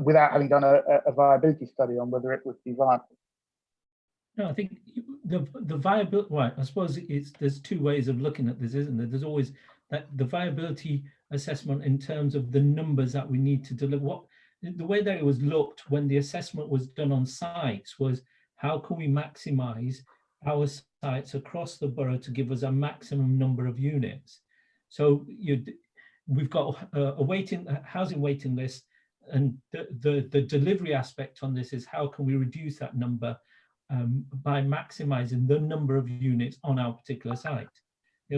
without having done a viability study on whether it would be viable. No, I think the viability, right, I suppose there's two ways of looking at this, isn't there? There's always that the viability assessment in terms of the numbers that we need to deliver. The way that it was looked when the assessment was done on sites was, how can we maximize our sites across the borough to give us a maximum number of units? So we've got a housing waiting list, and the delivery aspect on this is how can we reduce that number by maximizing the number of units on our particular site.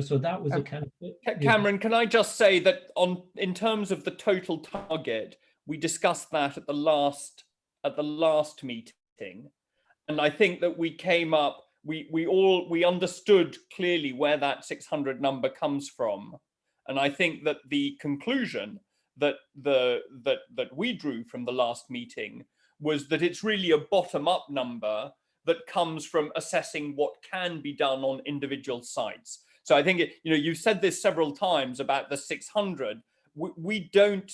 So that was a kind of... Cameron, can I just say that in terms of the total target, we discussed that at the last meeting, and I think that we came up, we understood clearly where that 600 number comes from, and I think that the conclusion that we drew from the last meeting was that it's really a bottom-up number that comes from assessing what can be done on individual sites. So I think you've said this several times about the 600. We don't,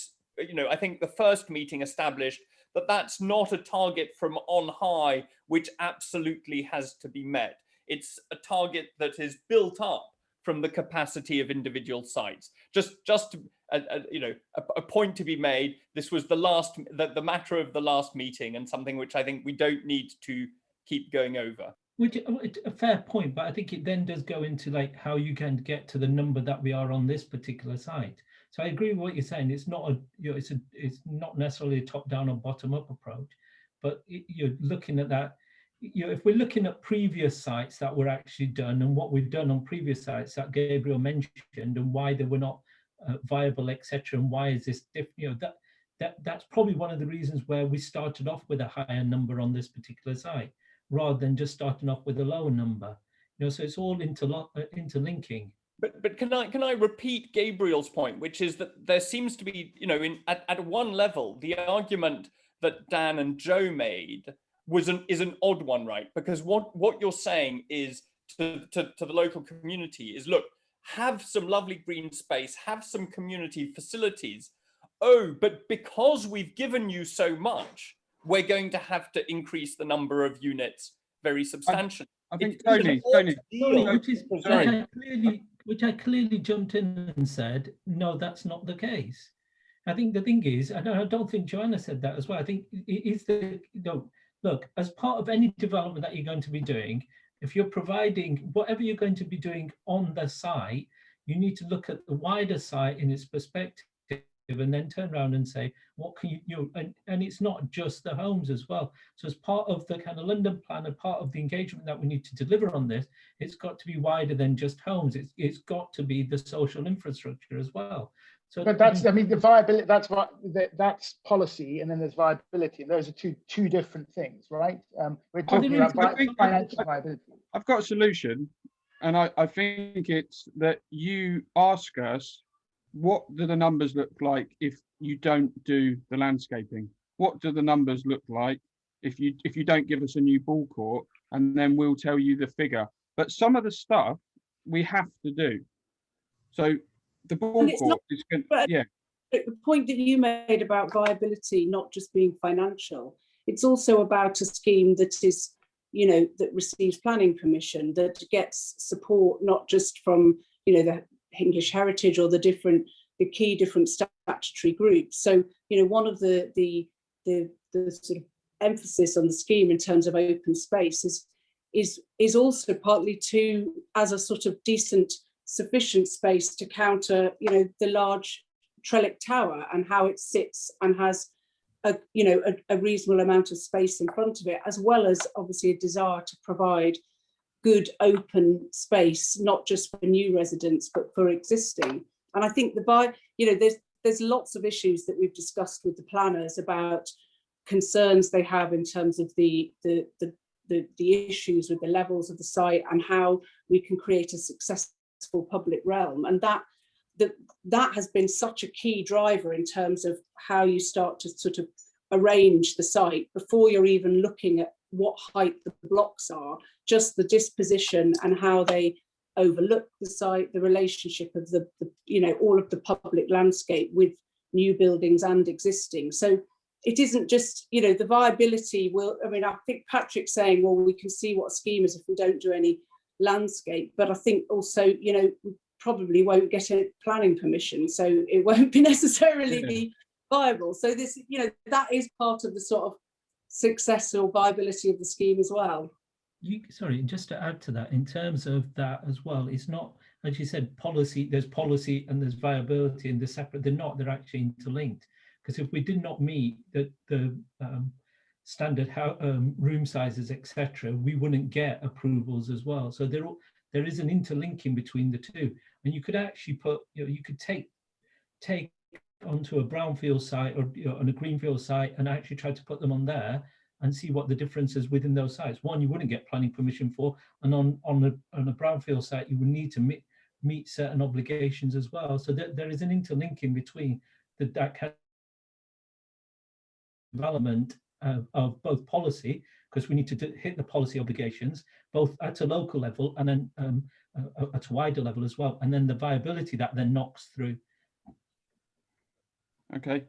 I think the first meeting established that that's not a target from on high, which absolutely has to be met. It's a target that is built up from the capacity of individual sites. Just a point to be made. This was the matter of the last meeting, and something which I think we don't need to keep going over. Which a fair point, but I think it then does go into like how you can get to the number that we are on this particular site. So I agree with what you're saying. It's not it's not necessarily a top-down or bottom-up approach, but you're looking at that. If we're looking at previous sites that were actually done and what we've done on previous sites that Gabriel mentioned and why they were not viable, etc., and why is this different? That's probably one of the reasons where we started off with a higher number on this particular site, rather than just starting off with a lower number. So it's all interlinking. But can I repeat Gabriel's point, which is that there seems to be, at one level, the argument that Dan and Joe made is an odd one, right? Because what you're saying is to the local community is, look, have some lovely green space, have some community facilities. Oh, but because we've given you so much, we're going to have to increase the number of units very substantially. I think Tony, which I clearly jumped in and said, no, that's not the case. I think the thing is, I don't think Joanna said that as well. I think it is look, as part of any development that you're going to be doing, if you're providing whatever you're going to be doing on the site, you need to look at the wider site in its perspective and then turn around and say, what can you know, and it's not just the homes as well. So as part of the kind of London plan and part of the engagement that we need to deliver on this, it's got to be wider than just homes. It's got to be the social infrastructure as well. So, but that's, I mean, the viability, that's policy, and then there's viability, and those are two different things, right? We're talking about financial viability. I've got a solution, and I think it's that you ask us, what do the numbers look like if you don't do the landscaping? What do the numbers look like if you don't give us a new ball court? And then we'll tell you the figure. But some of the stuff we have to do. So the ball court is going, yeah. The point that you made about viability not just being financial, it's also about a scheme that is, you know, that receives planning permission, that gets support not just from, you know, the English heritage or the key different statutory groups. So, you know, one of the sort of emphasis on the scheme in terms of open space is also partly to, as a sort of decent, sufficient space to counter, you know, the large Trellick Tower and how it sits and has a reasonable amount of space in front of it, as well as obviously a desire to provide good open space, not just for new residents, but for existing. And I think there's lots of issues that we've discussed with the planners about concerns they have in terms of the issues with the levels of the site and how we can create a successful public realm. And that has been such a key driver in terms of how you start to sort of arrange the site before you're even looking at what height the blocks are, just the disposition and how they overlook the site, the relationship of the you know, all of the public landscape with new buildings and existing. So it isn't just, you know, the viability will, I mean, I think Patrick's saying, well, we can see what a scheme is if we don't do any landscape, but I think also, you know, we probably won't get a planning permission, so it won't be necessarily be viable. So this, you know, that is part of the sort of success or viability of the scheme as well. Sorry, just to add to that, in terms of that as well, it's not, as you said, policy, there's policy and there's viability, and they're separate, they're actually interlinked. Because if we did not meet the standard room sizes, etc., we wouldn't get approvals as well. So there is an interlinking between the two. And you could actually put, you know, you could take onto a brownfield site or, you know, on a greenfield site and actually try to put them on there and see what the difference is within those sites. One, you wouldn't get planning permission for, and on a brownfield site, you would need to meet certain obligations as well. So there is an interlinking between that kind of development of both policy, because we need to hit the policy obligations, both at a local level and then at a wider level as well, and then the viability that then knocks through. Okay.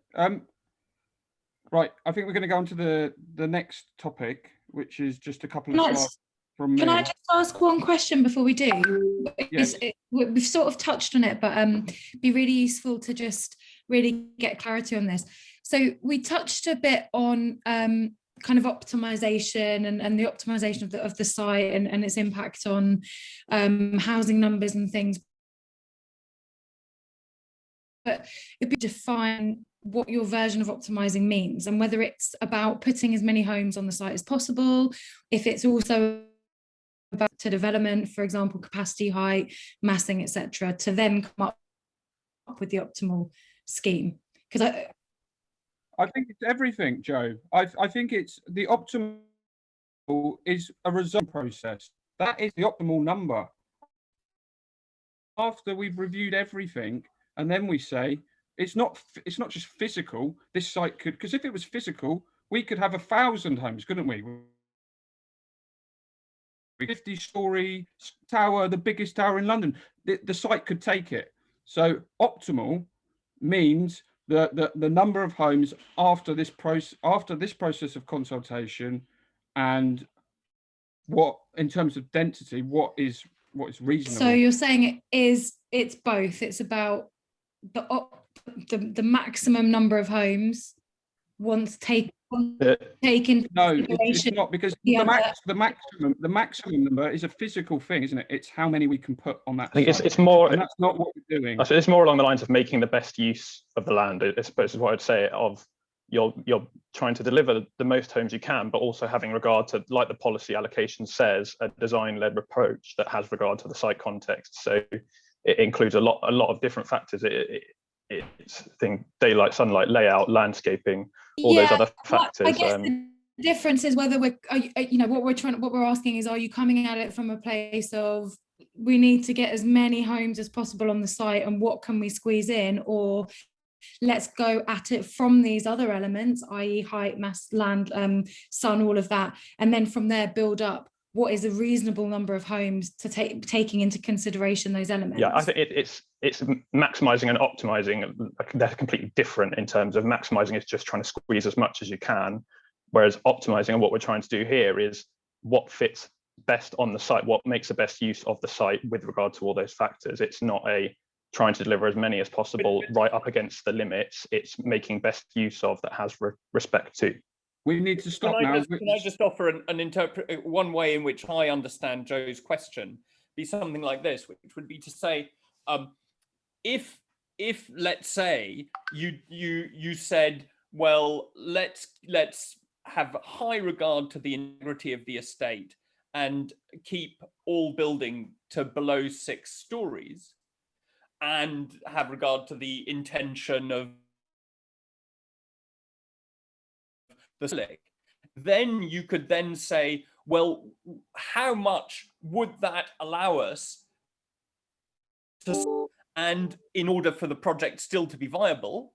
Right, I think we're going to go on to the next topic, which is just a couple of slides from me. Can I just ask one question before we do? Yes. We've sort of touched on it, but it'd be really useful to just really get clarity on this. So we touched a bit on kind of optimization and the optimization of the site and its impact on housing numbers and things. But it'd be define what your version of optimizing means, and whether it's about putting as many homes on the site as possible, if it's also about to development, for example, capacity, height, massing, etc., to then come up with the optimal scheme. Because I think it's everything, Joe. I think it's the optimal is a result process. That is the optimal number. After we've reviewed everything, and then we say, it's not just physical. This site could, because if it was physical, we could have 1,000 homes, couldn't we? 50-story tower, the biggest tower in London. The site could take it. So optimal means the number of homes after this process of consultation, and what, in terms of density, what is reasonable. So you're saying it's both. It's about the maximum number of homes once taken take into No, it's consideration not, because the the maximum number is a physical thing, isn't it? It's how many we can put on that I think site. it's more, and that's not what we're doing. it's more along the lines of making the best use of the land, I suppose is what I'd say, of you're trying to deliver the most homes you can, but also having regard to, like the policy allocation says, a design-led approach that has regard to the site context. So it includes a lot of different factors. It's daylight, sunlight, layout, landscaping, all those other factors. I guess the difference is whether we're, what we're asking is, are you coming at it from a place of, we need to get as many homes as possible on the site, and what can we squeeze in, or let's go at it from these other elements, i.e. height, mass, land, sun, all of that, and then from there build up what is a reasonable number of homes to taking into consideration those elements. Yeah, I think it's maximizing and optimizing. They're completely different in terms of maximizing is just trying to squeeze as much as you can, whereas optimizing, and what we're trying to do here, is what fits best on the site, what makes the best use of the site with regard to all those factors. It's not trying to deliver as many as possible right up against the limits. It's making best use of that has respect to. We need to stop now. Can I just offer one way in which I understand Joe's question, be something like this, which would be to say, if let's say you said, well, let's have high regard to the integrity of the estate and keep all building to below 6 stories, and have regard to the intention of the slick, then you could then say, well, how much would that allow us to, and in order for the project still to be viable,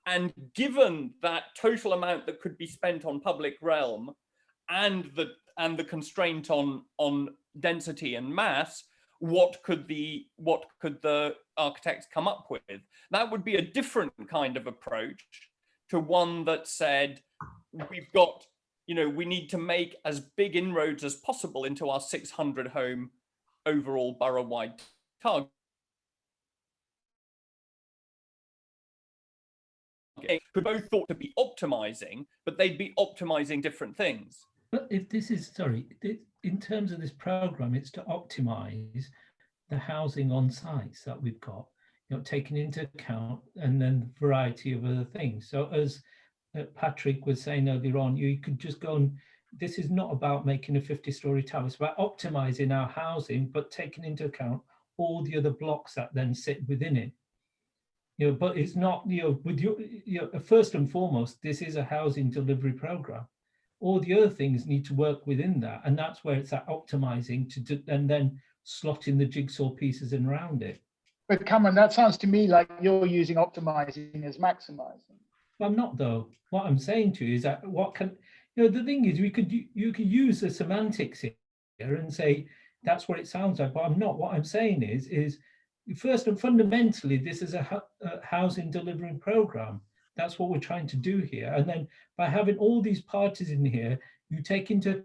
and given that total amount that could be spent on public realm and the constraint on density and mass, what could the architects come up with? That would be a different kind of approach to one that said, we've got, we need to make as big inroads as possible into our 600 home overall borough-wide target. Could both thought to be optimizing, but they'd be optimizing different things. But if this is, in terms of this program, it's to optimize the housing on sites that we've got, taking into account, and then a variety of other things. So as Patrick was saying earlier on, you could just go and, this is not about making a 50-story tower, it's about optimizing our housing, but taking into account all the other blocks that then sit within it. But it's not, first and foremost, this is a housing delivery program. All the other things need to work within that, and that's where it's that optimizing and then slotting the jigsaw pieces in around it. But Cameron, that sounds to me like you're using optimizing as maximizing. Well, I'm not though. What I'm saying to you is that the thing is, you could use the semantics here and say that's what it sounds like, but I'm not. What I'm saying is first and fundamentally, this is a housing delivering program. That's what we're trying to do here. And then by having all these parties in here, you take into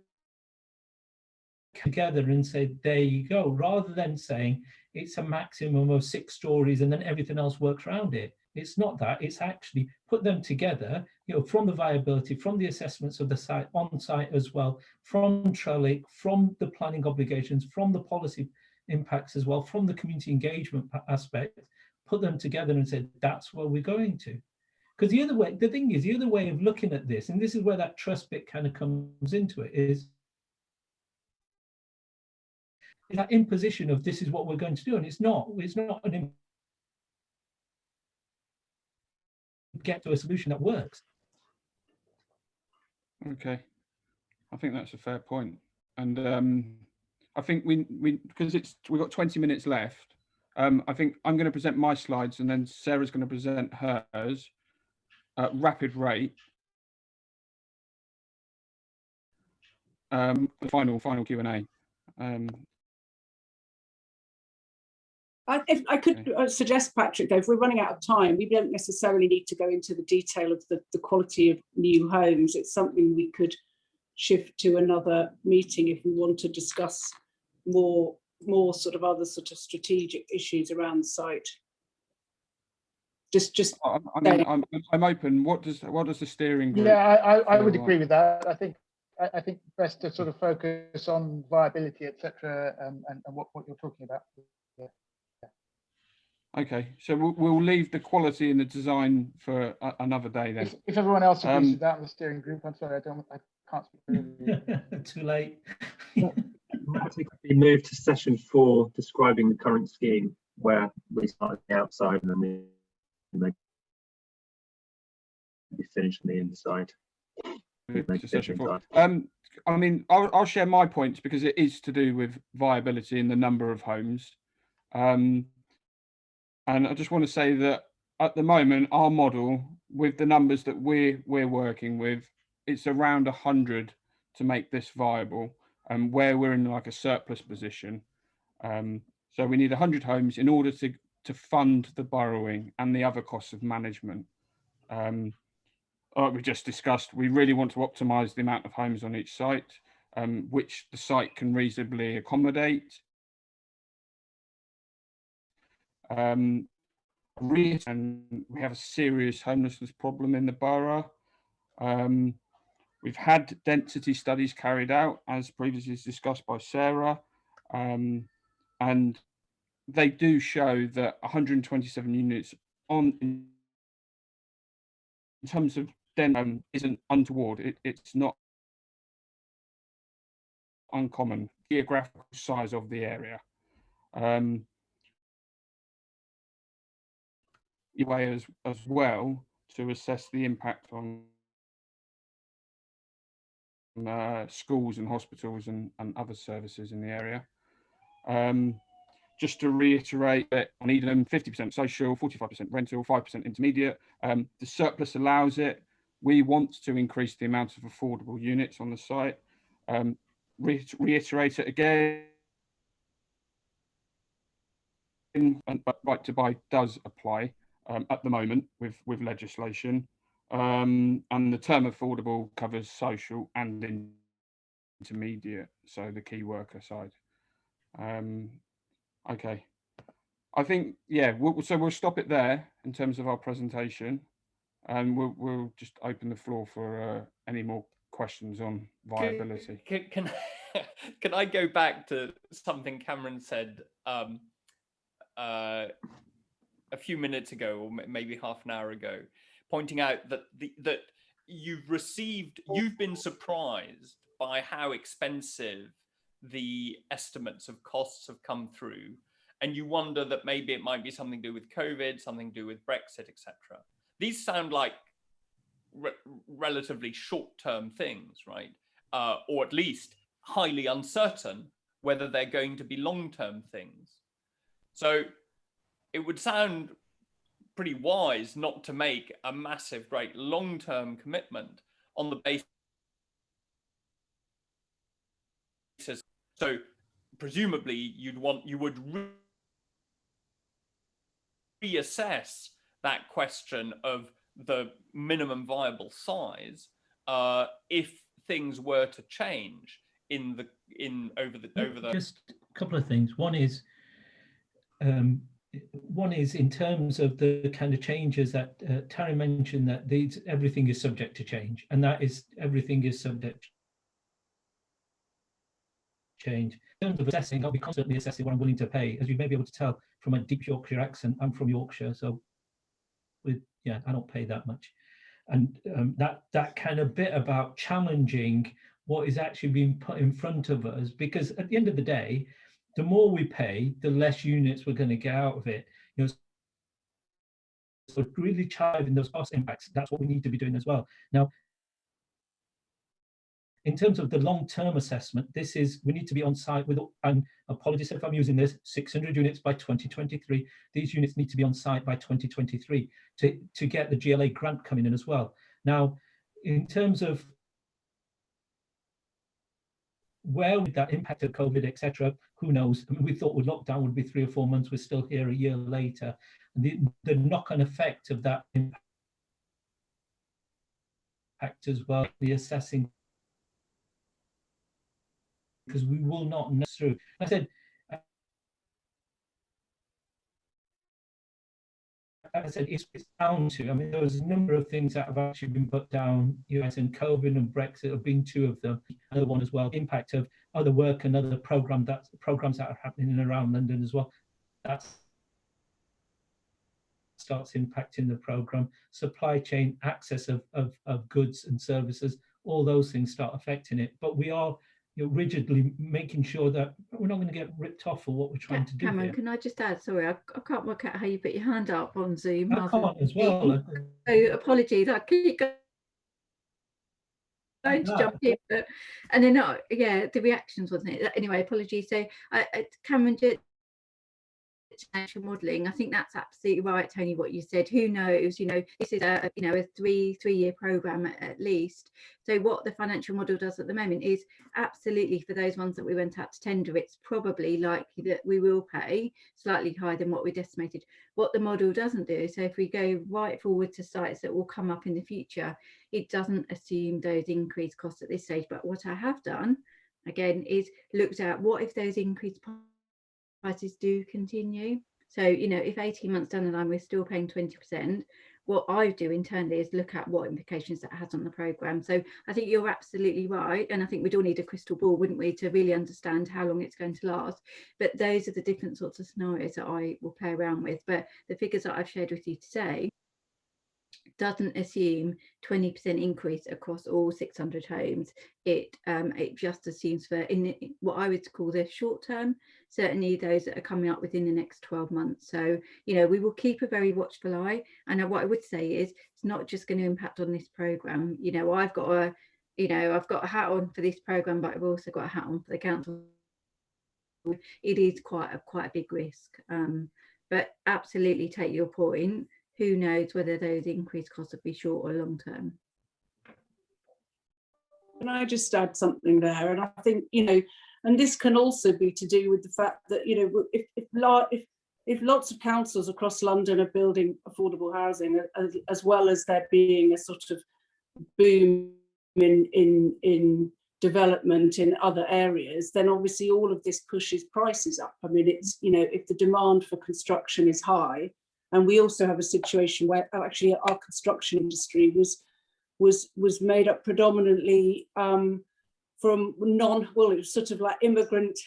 together and say, there you go, rather than saying it's a maximum of 6 stories and then everything else works around it. It's not that. It's actually put them together, from the viability, from the assessments of the site, on site as well, from Trellick, from the planning obligations, from the policy impacts as well, from the community engagement aspect, put them together and said, that's where we're going to. Because the other way of looking at this, and this is where that trust bit kind of comes into it, is that imposition of this is what we're going to do, and it's not an get to a solution that works. Okay, I think that's a fair point, and I think we because we've got 20 minutes left. I think I'm going to present my slides, and then Sarah's going to present hers at rapid rate. The final Q&A. If I could suggest, Patrick, though, if we're running out of time, we don't necessarily need to go into the detail of the quality of new homes. It's something we could shift to another meeting if we want to discuss more sort of other sort of strategic issues around the site. Just I mean, I'm open. What does the steering group? Yeah, I would agree with that. I think best to sort of focus on viability, etc., and what you're talking about. Yeah. Okay, so we'll leave the quality and the design for another day then. If everyone else agrees with that, the steering group. I'm sorry, I can't speak for everybody. Too late. I think we move to session 4, describing the current scheme, where we start at the outside and then we finish on the inside. To session 4. I mean, I'll share my points because it is to do with viability and the number of homes. And I just want to say that at the moment, our model with the numbers that we're working with, it's around 100 to make this viable, and where we're in like a surplus position. So we need 100 homes in order to fund the borrowing and the other costs of management. Like we just discussed, we really want to optimize the amount of homes on each site, which the site can reasonably accommodate. And we have a serious homelessness problem in the borough. We've had density studies carried out, as previously discussed by Sarah, and they do show that 127 units in terms of isn't untoward. It's not uncommon geographical size of the area. Way as well to assess the impact on schools and hospitals and other services in the area. Just to reiterate that on Eden, 50% social, 45% rental, 5% intermediate. The surplus allows it. We want to increase the amount of affordable units on the site. Reiterate it again. But right to buy does apply at the moment with legislation, and the term affordable covers social and intermediate, so the key worker side. Okay, I think so we'll stop it there in terms of our presentation, and we'll just open the floor for any more questions on viability. Can I go back to something Cameron said a few minutes ago, or maybe half an hour ago, pointing out that that you've been surprised by how expensive the estimates of costs have come through, and you wonder that maybe it might be something to do with COVID, something to do with Brexit, etc. These sound like relatively short-term things, right? Or at least highly uncertain whether they're going to be long-term things. So it would sound pretty wise not to make a massive, great long-term commitment on the basis. So presumably you would reassess that question of the minimum viable size if things were to change over the. Just a couple of things. One is in terms of the kind of changes that Terry mentioned, that everything is subject to change, and that is everything is subject to change. In terms of assessing, I'll be constantly assessing what I'm willing to pay. As you may be able to tell from my deep Yorkshire accent, I'm from Yorkshire, so I don't pay that much. And that kind of bit about challenging what is actually being put in front of us, because at the end of the day, the more we pay, the less units we're going to get out of it. So really challenging those cost impacts, that's what we need to be doing as well. Now, in terms of the long-term assessment, we need to be on site with, and apologies if I'm using this, 600 units by 2023. These units need to be on site by 2023 to get the GLA grant coming in as well. Now, in terms of where would that impact of COVID, etc., who knows? I mean, we thought lockdown would be 3 or 4 months. We're still here a year later. And the knock-on effect of that impact as well, the assessing, because we will not know through. I said, I said, it's down to, I mean, there was a number of things that have actually been put down, US and COVID and Brexit have been two of them. Another one as well, impact of other work and other programs that are happening in and around London as well. That starts impacting the program. Supply chain access of goods and services, all those things start affecting it. But we are rigidly making sure that we're not going to get ripped off for what we're trying to do. Cameron, can I just add, sorry, I can't work out how you put your hand up on Zoom. I can't as well. So apologies, I keep going to jump in, but, and then the reactions, wasn't it? Anyway, apologies. So Cameron, financial modelling, I think that's absolutely right, Tony, what you said. Who knows, this is a three-year programme at least. So what the financial model does at the moment is absolutely, for those ones that we went out to tender, it's probably likely that we will pay slightly higher than what we'd estimated. What the model doesn't do, so if we go right forward to sites that will come up in the future, it doesn't assume those increased costs at this stage. But what I have done again is looked at what if those increased prices do continue. So if 18 months down the line we're still paying 20%, what I do internally is look at what implications that has on the programme. So I think you're absolutely right, and I think we'd all need a crystal ball, wouldn't we, to really understand how long it's going to last. But those are the different sorts of scenarios that I will play around with. But the figures that I've shared with you today doesn't assume 20% increase across all 600 homes. It just assumes for what I would call the short term, certainly those that are coming up within the next 12 months. So we will keep a very watchful eye, and what I would say is it's not just going to impact on this programme. I've got a hat on for this programme, but I've also got a hat on for the council. It is quite a big risk, but absolutely take your point. Who knows whether those increased costs will be short or long term. Can I just add something there? And I think, and this can also be to do with the fact that, if lots of councils across London are building affordable housing, as well as there being a sort of boom in development in other areas, then obviously all of this pushes prices up. I mean, it's, if the demand for construction is high, and we also have a situation where actually our construction industry was made up predominantly from it was sort of like immigrant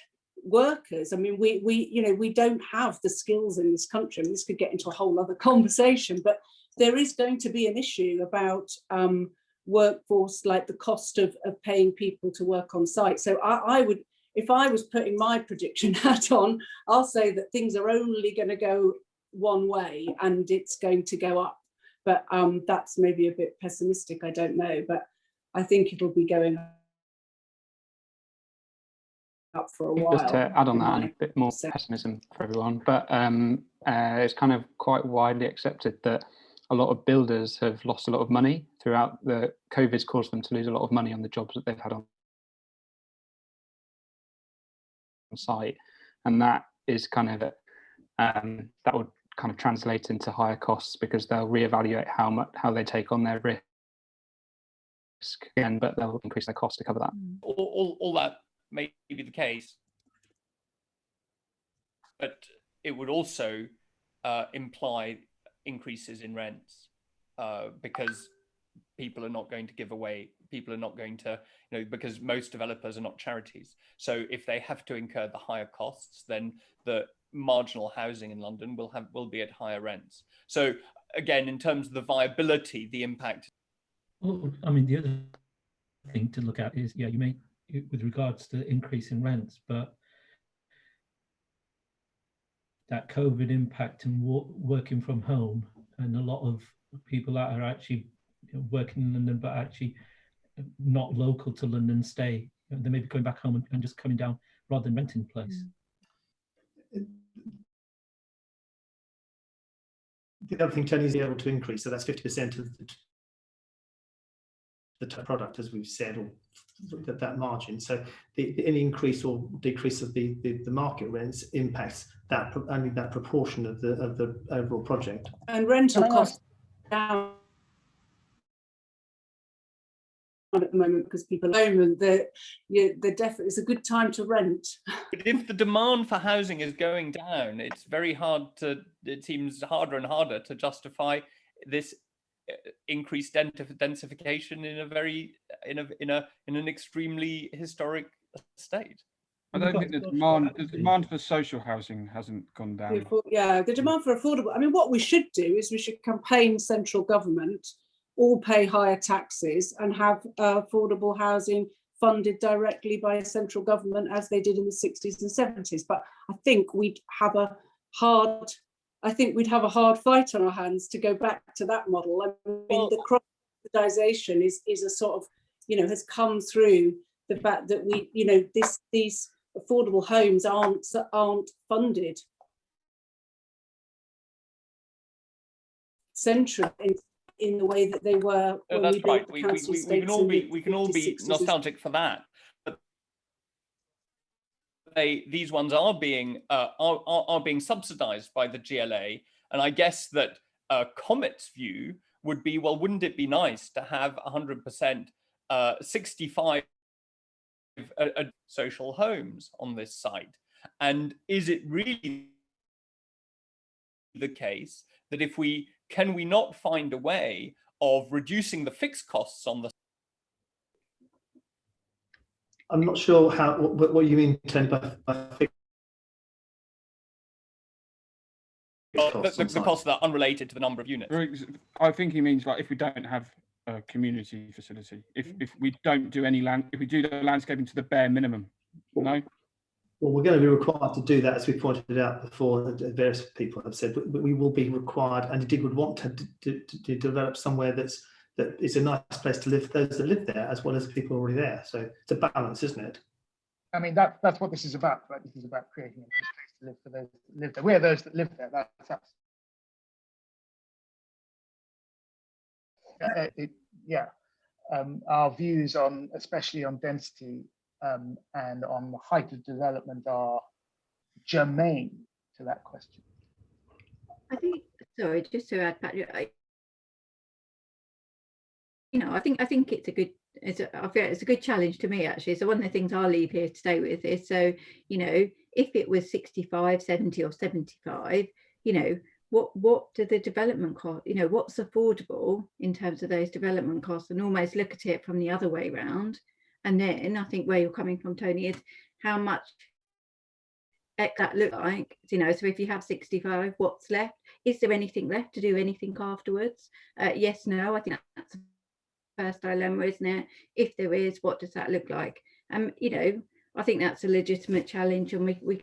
workers. I mean, we don't have the skills in this country. I mean, this could get into a whole other conversation, but there is going to be an issue about workforce, like the cost of paying people to work on site. So I would, if I was putting my prediction hat on, I'll say that things are only going to go one way and it's going to go up. But that's maybe a bit pessimistic, I don't know, but I think it'll be going up for a while. Just to add on that, a bit more pessimism for everyone, but it's kind of quite widely accepted that a lot of builders have lost a lot of money throughout the COVID's caused them to lose a lot of money on the jobs that they've had on site, and that is kind of that would kind of translate into higher costs because they'll reevaluate how they take on their risk again, but they'll increase their cost to cover that. All that may be the case, but it would also imply increases in rents because people are not going to give away, people are not going to, because most developers are not charities. So if they have to incur the higher costs, then the marginal housing in London will be at higher rents. So again, in terms of the viability, the impact. Well, I mean, the other thing to look at is, you may, with regards to the increase in rents, but that COVID impact and working from home, and a lot of people that are actually working in London, but actually not local to London stay. They may be going back home and just coming down rather than renting a place. The other thing Tony's able to increase, so that's 50% of the product, as we've said, or that margin. So any increase or decrease of the market rents impacts that only that proportion of the overall project. And rental costs down demand at the moment because people are home, and they're definitely, it's a good time to rent. But if the demand for housing is going down, it's very hard to, it seems harder and harder to justify this increased densification in a very, in an extremely historic state. I don't think the demand for social housing hasn't gone down. Yeah, the demand for affordable. I mean, what we should do is we should campaign central government, all pay higher taxes and have affordable housing funded directly by central government as they did in the 60s and 70s. But I think we'd have a hard fight on our hands to go back to that model. I mean, the cross-subsidisation is a sort of, has come through the fact that we, these affordable homes aren't funded centrally in the way that they were when we built the council estates. We can all be nostalgic for that, but these ones are being subsidised by the GLA, and I guess that Comet's view would be, well, wouldn't it be nice to have 100% 65 social homes on this site? And is it really the case that if can we not find a way of reducing the fixed costs on the? I'm not sure what you mean, Tony, by fixed costs. The costs that are unrelated to the number of units. I think he means, like, if we don't have a community facility, if we don't do any if we do the landscaping to the bare minimum, no. Well, we're going to be required to do that, as we pointed out before. Various people have said, but we will be required, and indeed would want to develop somewhere that is a nice place to live, those that live there, as well as people already there. So it's a balance, isn't it? I mean, that's what this is about, right? This is about creating a nice place to live for those that live there. We're those that live there. That's us. Our views on, especially on density and on the height of development, are germane to that question. I think, sorry, just to add, Patrick, I think it's a good, it's a good challenge to me, actually. So one of the things I'll leave here today with is, so, if it was 65, 70 or 75, what do the development cost, what's affordable in terms of those development costs, and almost look at it from the other way around. And then I think where you're coming from, Tony, is how much that look like, so if you have 65, what's left? Is there anything left to do anything afterwards? Yes, no, I think that's the first dilemma, isn't it? If there is, what does that look like? I think that's a legitimate challenge, and we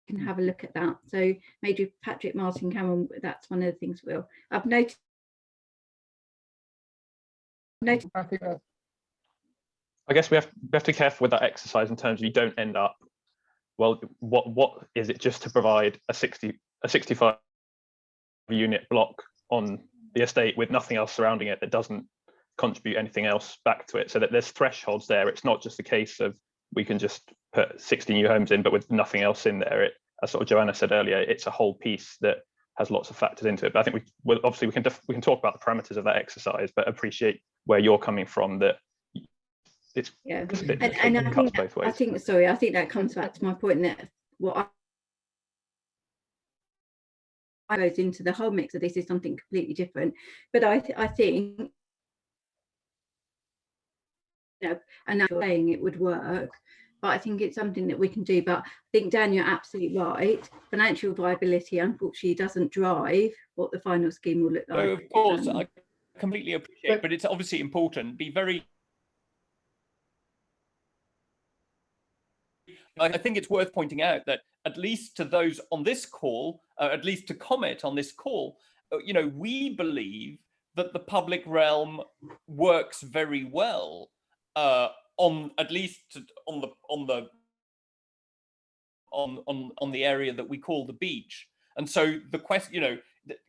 can have a look at that. So maybe Patrick, Martin, Cameron, that's one of the things I've noticed. I guess we have to be careful with that exercise in terms of you don't end up, well, what is it just to provide a 65 unit block on the estate with nothing else surrounding it that doesn't contribute anything else back to it, so that there's thresholds there. It's not just a case of we can just put 60 new homes in but with nothing else in there. As sort of Joanna said earlier, it's a whole piece that has lots of factors into it. But I think we can talk about the parameters of that exercise, but appreciate where you're coming from, that it's and both ways. I think that comes back to my point that what I goes into the whole mix of this is something completely different. But I think, and that's saying it would work, but I think it's something that we can do. But I think, Dan, you're absolutely right. Financial viability, unfortunately, doesn't drive what the final scheme will look like. No, of course, I completely appreciate, but it's obviously important. Be very. I think it's worth pointing out that, at least to those on this call, at least to comment on this call, we believe that the public realm works very well on the area that we call the beach. And so the question,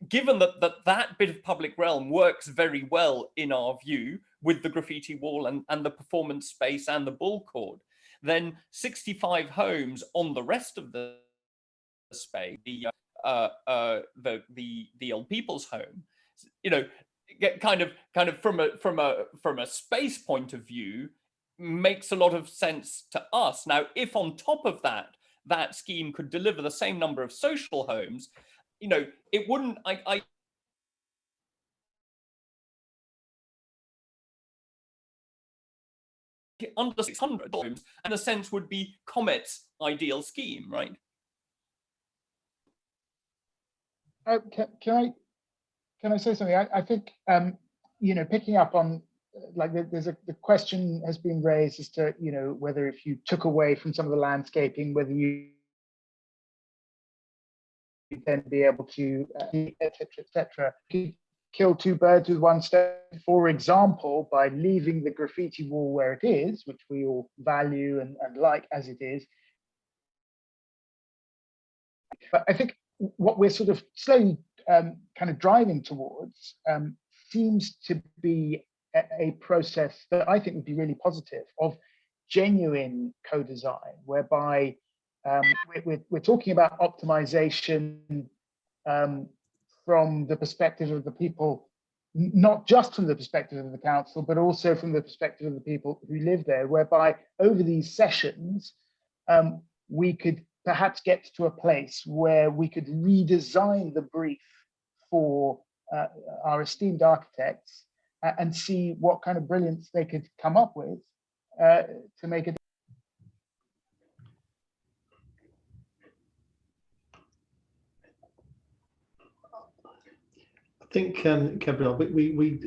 given that bit of public realm works very well in our view with the graffiti wall and the performance space and the ball court, then 65 homes on the rest of the space, the old people's home, kind of from a space point of view makes a lot of sense to us. Now, if on top of that scheme could deliver the same number of social homes, you know, it wouldn't. I under 600 homes, and a sense would be Comet's ideal scheme, right? Can I say something? I think you know, picking up on like the question has been raised as to, you know, whether if you took away from some of the landscaping, whether you then be able to etc. Kill two birds with one stone, for example, by leaving the graffiti wall where it is, which we all value and like as it is. But I think what we're sort of slowly kind of driving towards seems to be a process that I think would be really positive, of genuine co-design, whereby we're talking about optimization from the perspective of the people, not just from the perspective of the council, but also from the perspective of the people who live there, whereby over these sessions, we could perhaps get to a place where we could redesign the brief for our esteemed architects and see what kind of brilliance they could come up with to make it. I think, Gabriel, we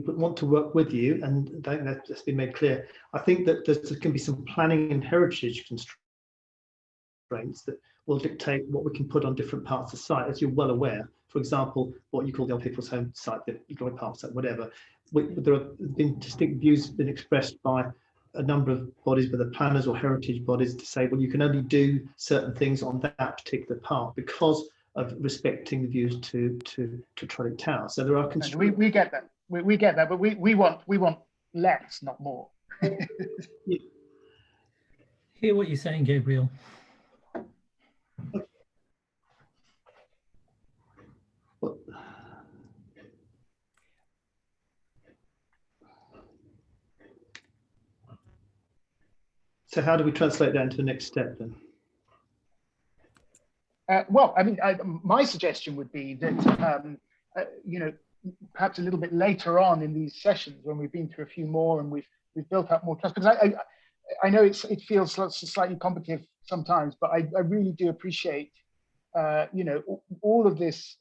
want to work with you, and I think that's been made clear. I think that there can be some planning and heritage constraints that will dictate what we can put on different parts of the site, as you're well aware. For example, what you call the Old People's Home site, the economic park site, whatever. There have been distinct views been expressed by a number of bodies, whether planners or heritage bodies, to say, well, you can only do certain things on that particular part because of respecting the views to Trollope Tower. So there are constraints. We get that. We get that, but we want less, not more. Hear what you're saying, Gabriel. So how do we translate that into the next step then? Well, I mean, my suggestion would be that, you know, perhaps a little bit later on in these sessions, when we've been through a few more and we've built up more trust, because I know it feels slightly combative sometimes, but I really do appreciate, you know, all of this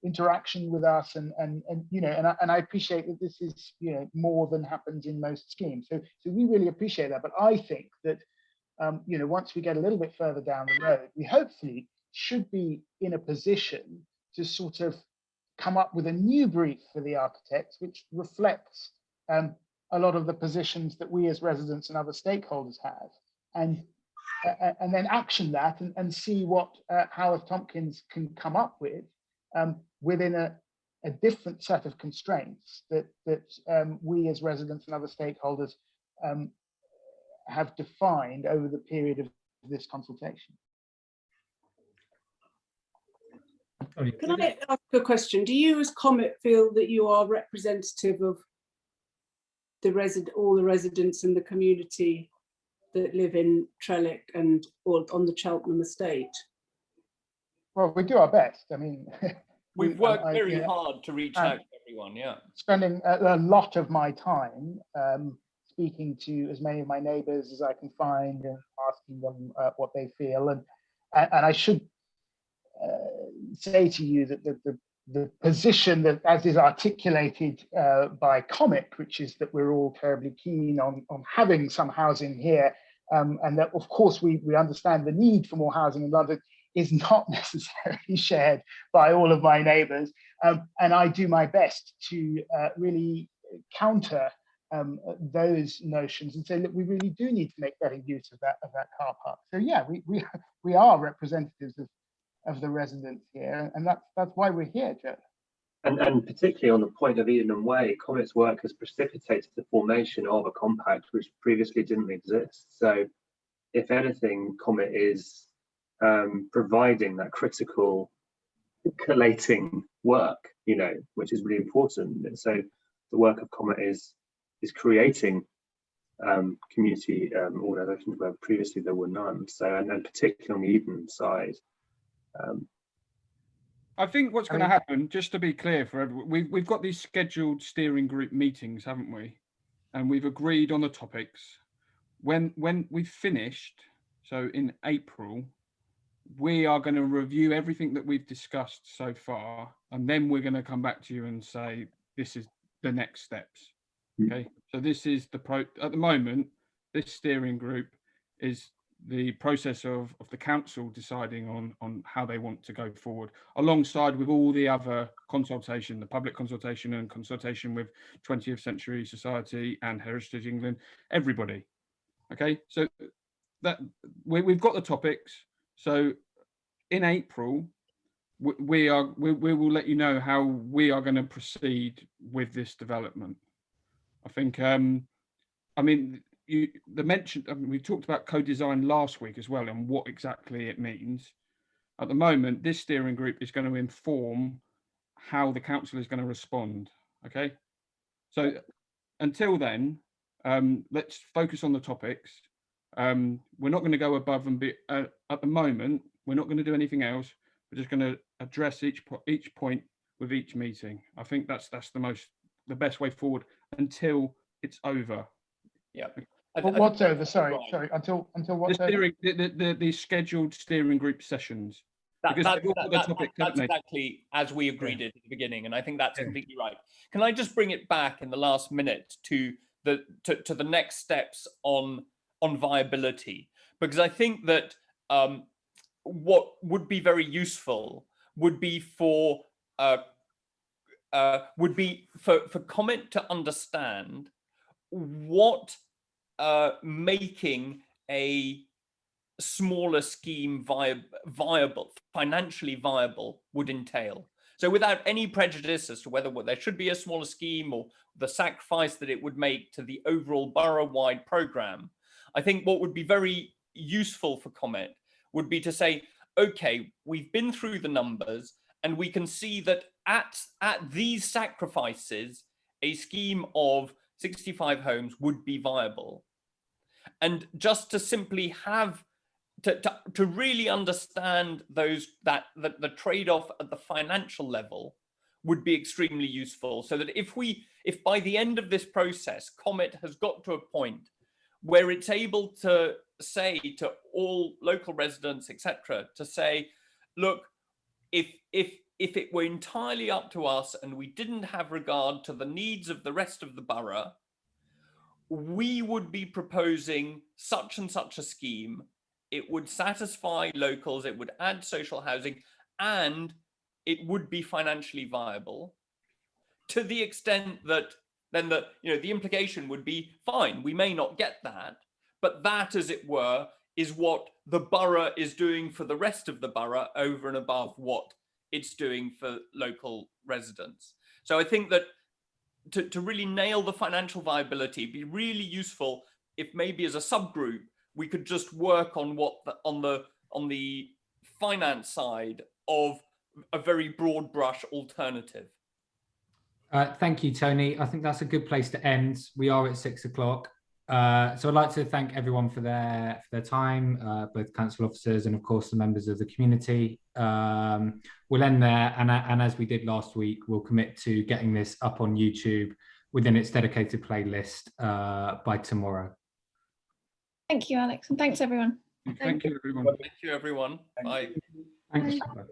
interaction with us, and you know, and I appreciate that this is, you know, more than happens in most schemes. So we really appreciate that. But I think that, you know, once we get a little bit further down the road, we hopefully should be in a position to sort of come up with a new brief for the architects, which reflects a lot of the positions that we as residents and other stakeholders have, and then action that and see what Howard Tompkins can come up with within a different set of constraints that we as residents and other stakeholders have defined over the period of this consultation. Can I ask a question? Do you as Comet feel that you are representative of all the residents in the community that live in Trellick and or on the Cheltenham estate? Well, we do our best. I mean, we've worked very hard to reach out to everyone. Yeah, spending a lot of my time speaking to as many of my neighbours as I can find and asking them what they feel. And I should say to you that the position that, as is articulated by Comet, which is that we're all terribly keen on having some housing here, and that of course we understand the need for more housing in London, is not necessarily shared by all of my neighbours. And I do my best to really counter those notions and say, look, we really do need to make better use of that car park. So yeah, we are representatives of the residents here, and that's why we're here, Joe. And particularly on the point of Eden Way, Comet's work has precipitated the formation of a compact which previously didn't exist. So if anything, Comet is providing that critical collating work, you know, which is really important. And so the work of Comet is creating community organisations where previously there were none. So, and then particularly on the Eden side. I think what's going to happen, just to be clear for everyone, we've got these scheduled steering group meetings, haven't we? And we've agreed on the topics. When we've finished, so in April, we are going to review everything that we've discussed so far, and then we're going to come back to you and say, this is the next steps. Okay, so this is at the moment, this steering group is the process of the council deciding on how they want to go forward, alongside with all the other consultation, the public consultation and consultation with 20th Century Society and Heritage England, everybody. Okay, so that we've got the topics. So in April, we will let you know how we are going to proceed with this development. I think, I mean, we talked about co-design last week as well and what exactly it means. At the moment, this steering group is going to inform how the council is going to respond. Okay, so until then, let's focus on the topics. We're not going to go above and be at the moment. We're not going to do anything else. We're just going to address each point with each meeting. I think that's the best way forward until it's over. Yeah. What's over? Sorry. Until what's over? The scheduled steering group sessions. That's exactly as we agreed it at the beginning, and I think that's completely right. Can I just bring it back in the last minute to the next steps on viability? Because I think that what would be very useful would be for Comet to understand what making a smaller scheme viable, financially viable, would entail. So without any prejudice as to whether there should be a smaller scheme or the sacrifice that it would make to the overall borough-wide programme, I think what would be very useful for Comet would be to say, okay, we've been through the numbers and we can see that at these sacrifices, a scheme of 65 homes would be viable. And just to simply have to really understand that the trade-off at the financial level would be extremely useful, so that if by the end of this process, Comet has got to a point where it's able to say to all local residents, etc., to say, look, if it were entirely up to us and we didn't have regard to the needs of the rest of the borough, we would be proposing such and such a scheme. It would satisfy locals, it would add social housing, and it would be financially viable, to the extent that then the implication would be, fine, we may not get that, but that, as it were, is what the borough is doing for the rest of the borough over and above what it's doing for local residents. So I think that to really nail the financial viability, it'd be really useful if maybe as a subgroup we could just work on on the finance side of a very broad brush alternative. Thank you, Tony. I think that's a good place to end. We are at 6 o'clock. So I'd like to thank everyone for their time, both council officers and of course the members of the community. We'll end there, and as we did last week, we'll commit to getting this up on YouTube within its dedicated playlist by tomorrow. Thank you, Alex, and thanks everyone. Thank you, everyone. Thank you, everyone. Bye. Thanks. Bye.